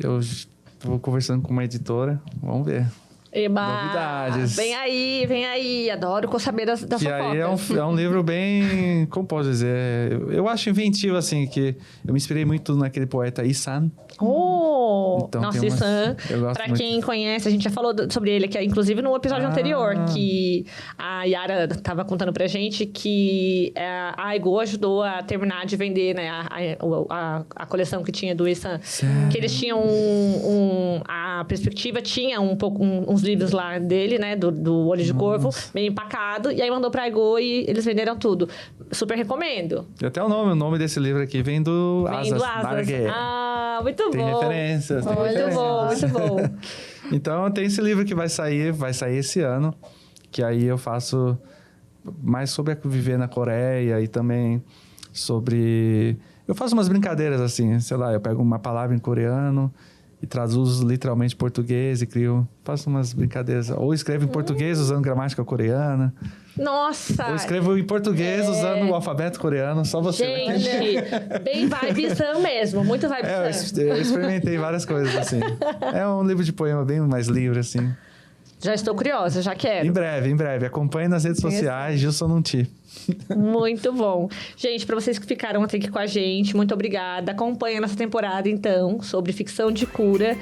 Eu estou conversando com uma editora, vamos ver. Eba! Novidades. Vem aí. Adoro saber da sua aí é um livro bem, como posso dizer, eu acho inventivo, assim, que eu me inspirei muito naquele poeta Isan. Sensacional. Então, Nossa, Issan, pra quem conhece, a gente já falou sobre ele aqui, inclusive no episódio anterior, que a Yara tava contando pra gente que a Aigo ajudou a terminar de vender, né, a coleção que tinha do Issan. Que eles tinham a perspectiva tinha uns livros lá dele, né, do Olho de Corvo, meio empacado, e aí mandou pra Aigo e eles venderam tudo. Super recomendo. E até o nome desse livro aqui vem do Asas. Ah, muito tem bom. Referências. Tem muito bom, muito bom. Então, tem esse livro que vai sair esse ano, que aí eu faço mais sobre viver na Coreia e também sobre... Eu faço umas brincadeiras assim, sei lá, eu pego uma palavra em coreano e traduzo literalmente em português e faço umas brincadeiras. Ou escrevo em português usando gramática coreana. Nossa! Eu escrevo em português usando o alfabeto coreano, só você. Gente, bem vibe Sam mesmo, muito vibe Sam. Eu experimentei várias coisas assim. É um livro de poema bem mais livre, assim. Já estou curiosa, já quero. Em breve. Acompanhe nas redes sociais, Gilson Nunti. Muito bom. Gente, para vocês que ficaram até aqui com a gente, muito obrigada. Acompanha nessa temporada, então, sobre ficção de cura,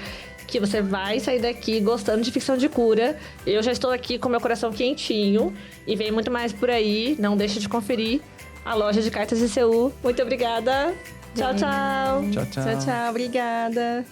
que você vai sair daqui gostando de ficção de cura. Eu já estou aqui com meu coração quentinho e vem muito mais por aí. Não deixe de conferir a loja de cartas de Seul. Muito obrigada. Tchau, tchau. Tchau, tchau. Tchau, tchau. Obrigada.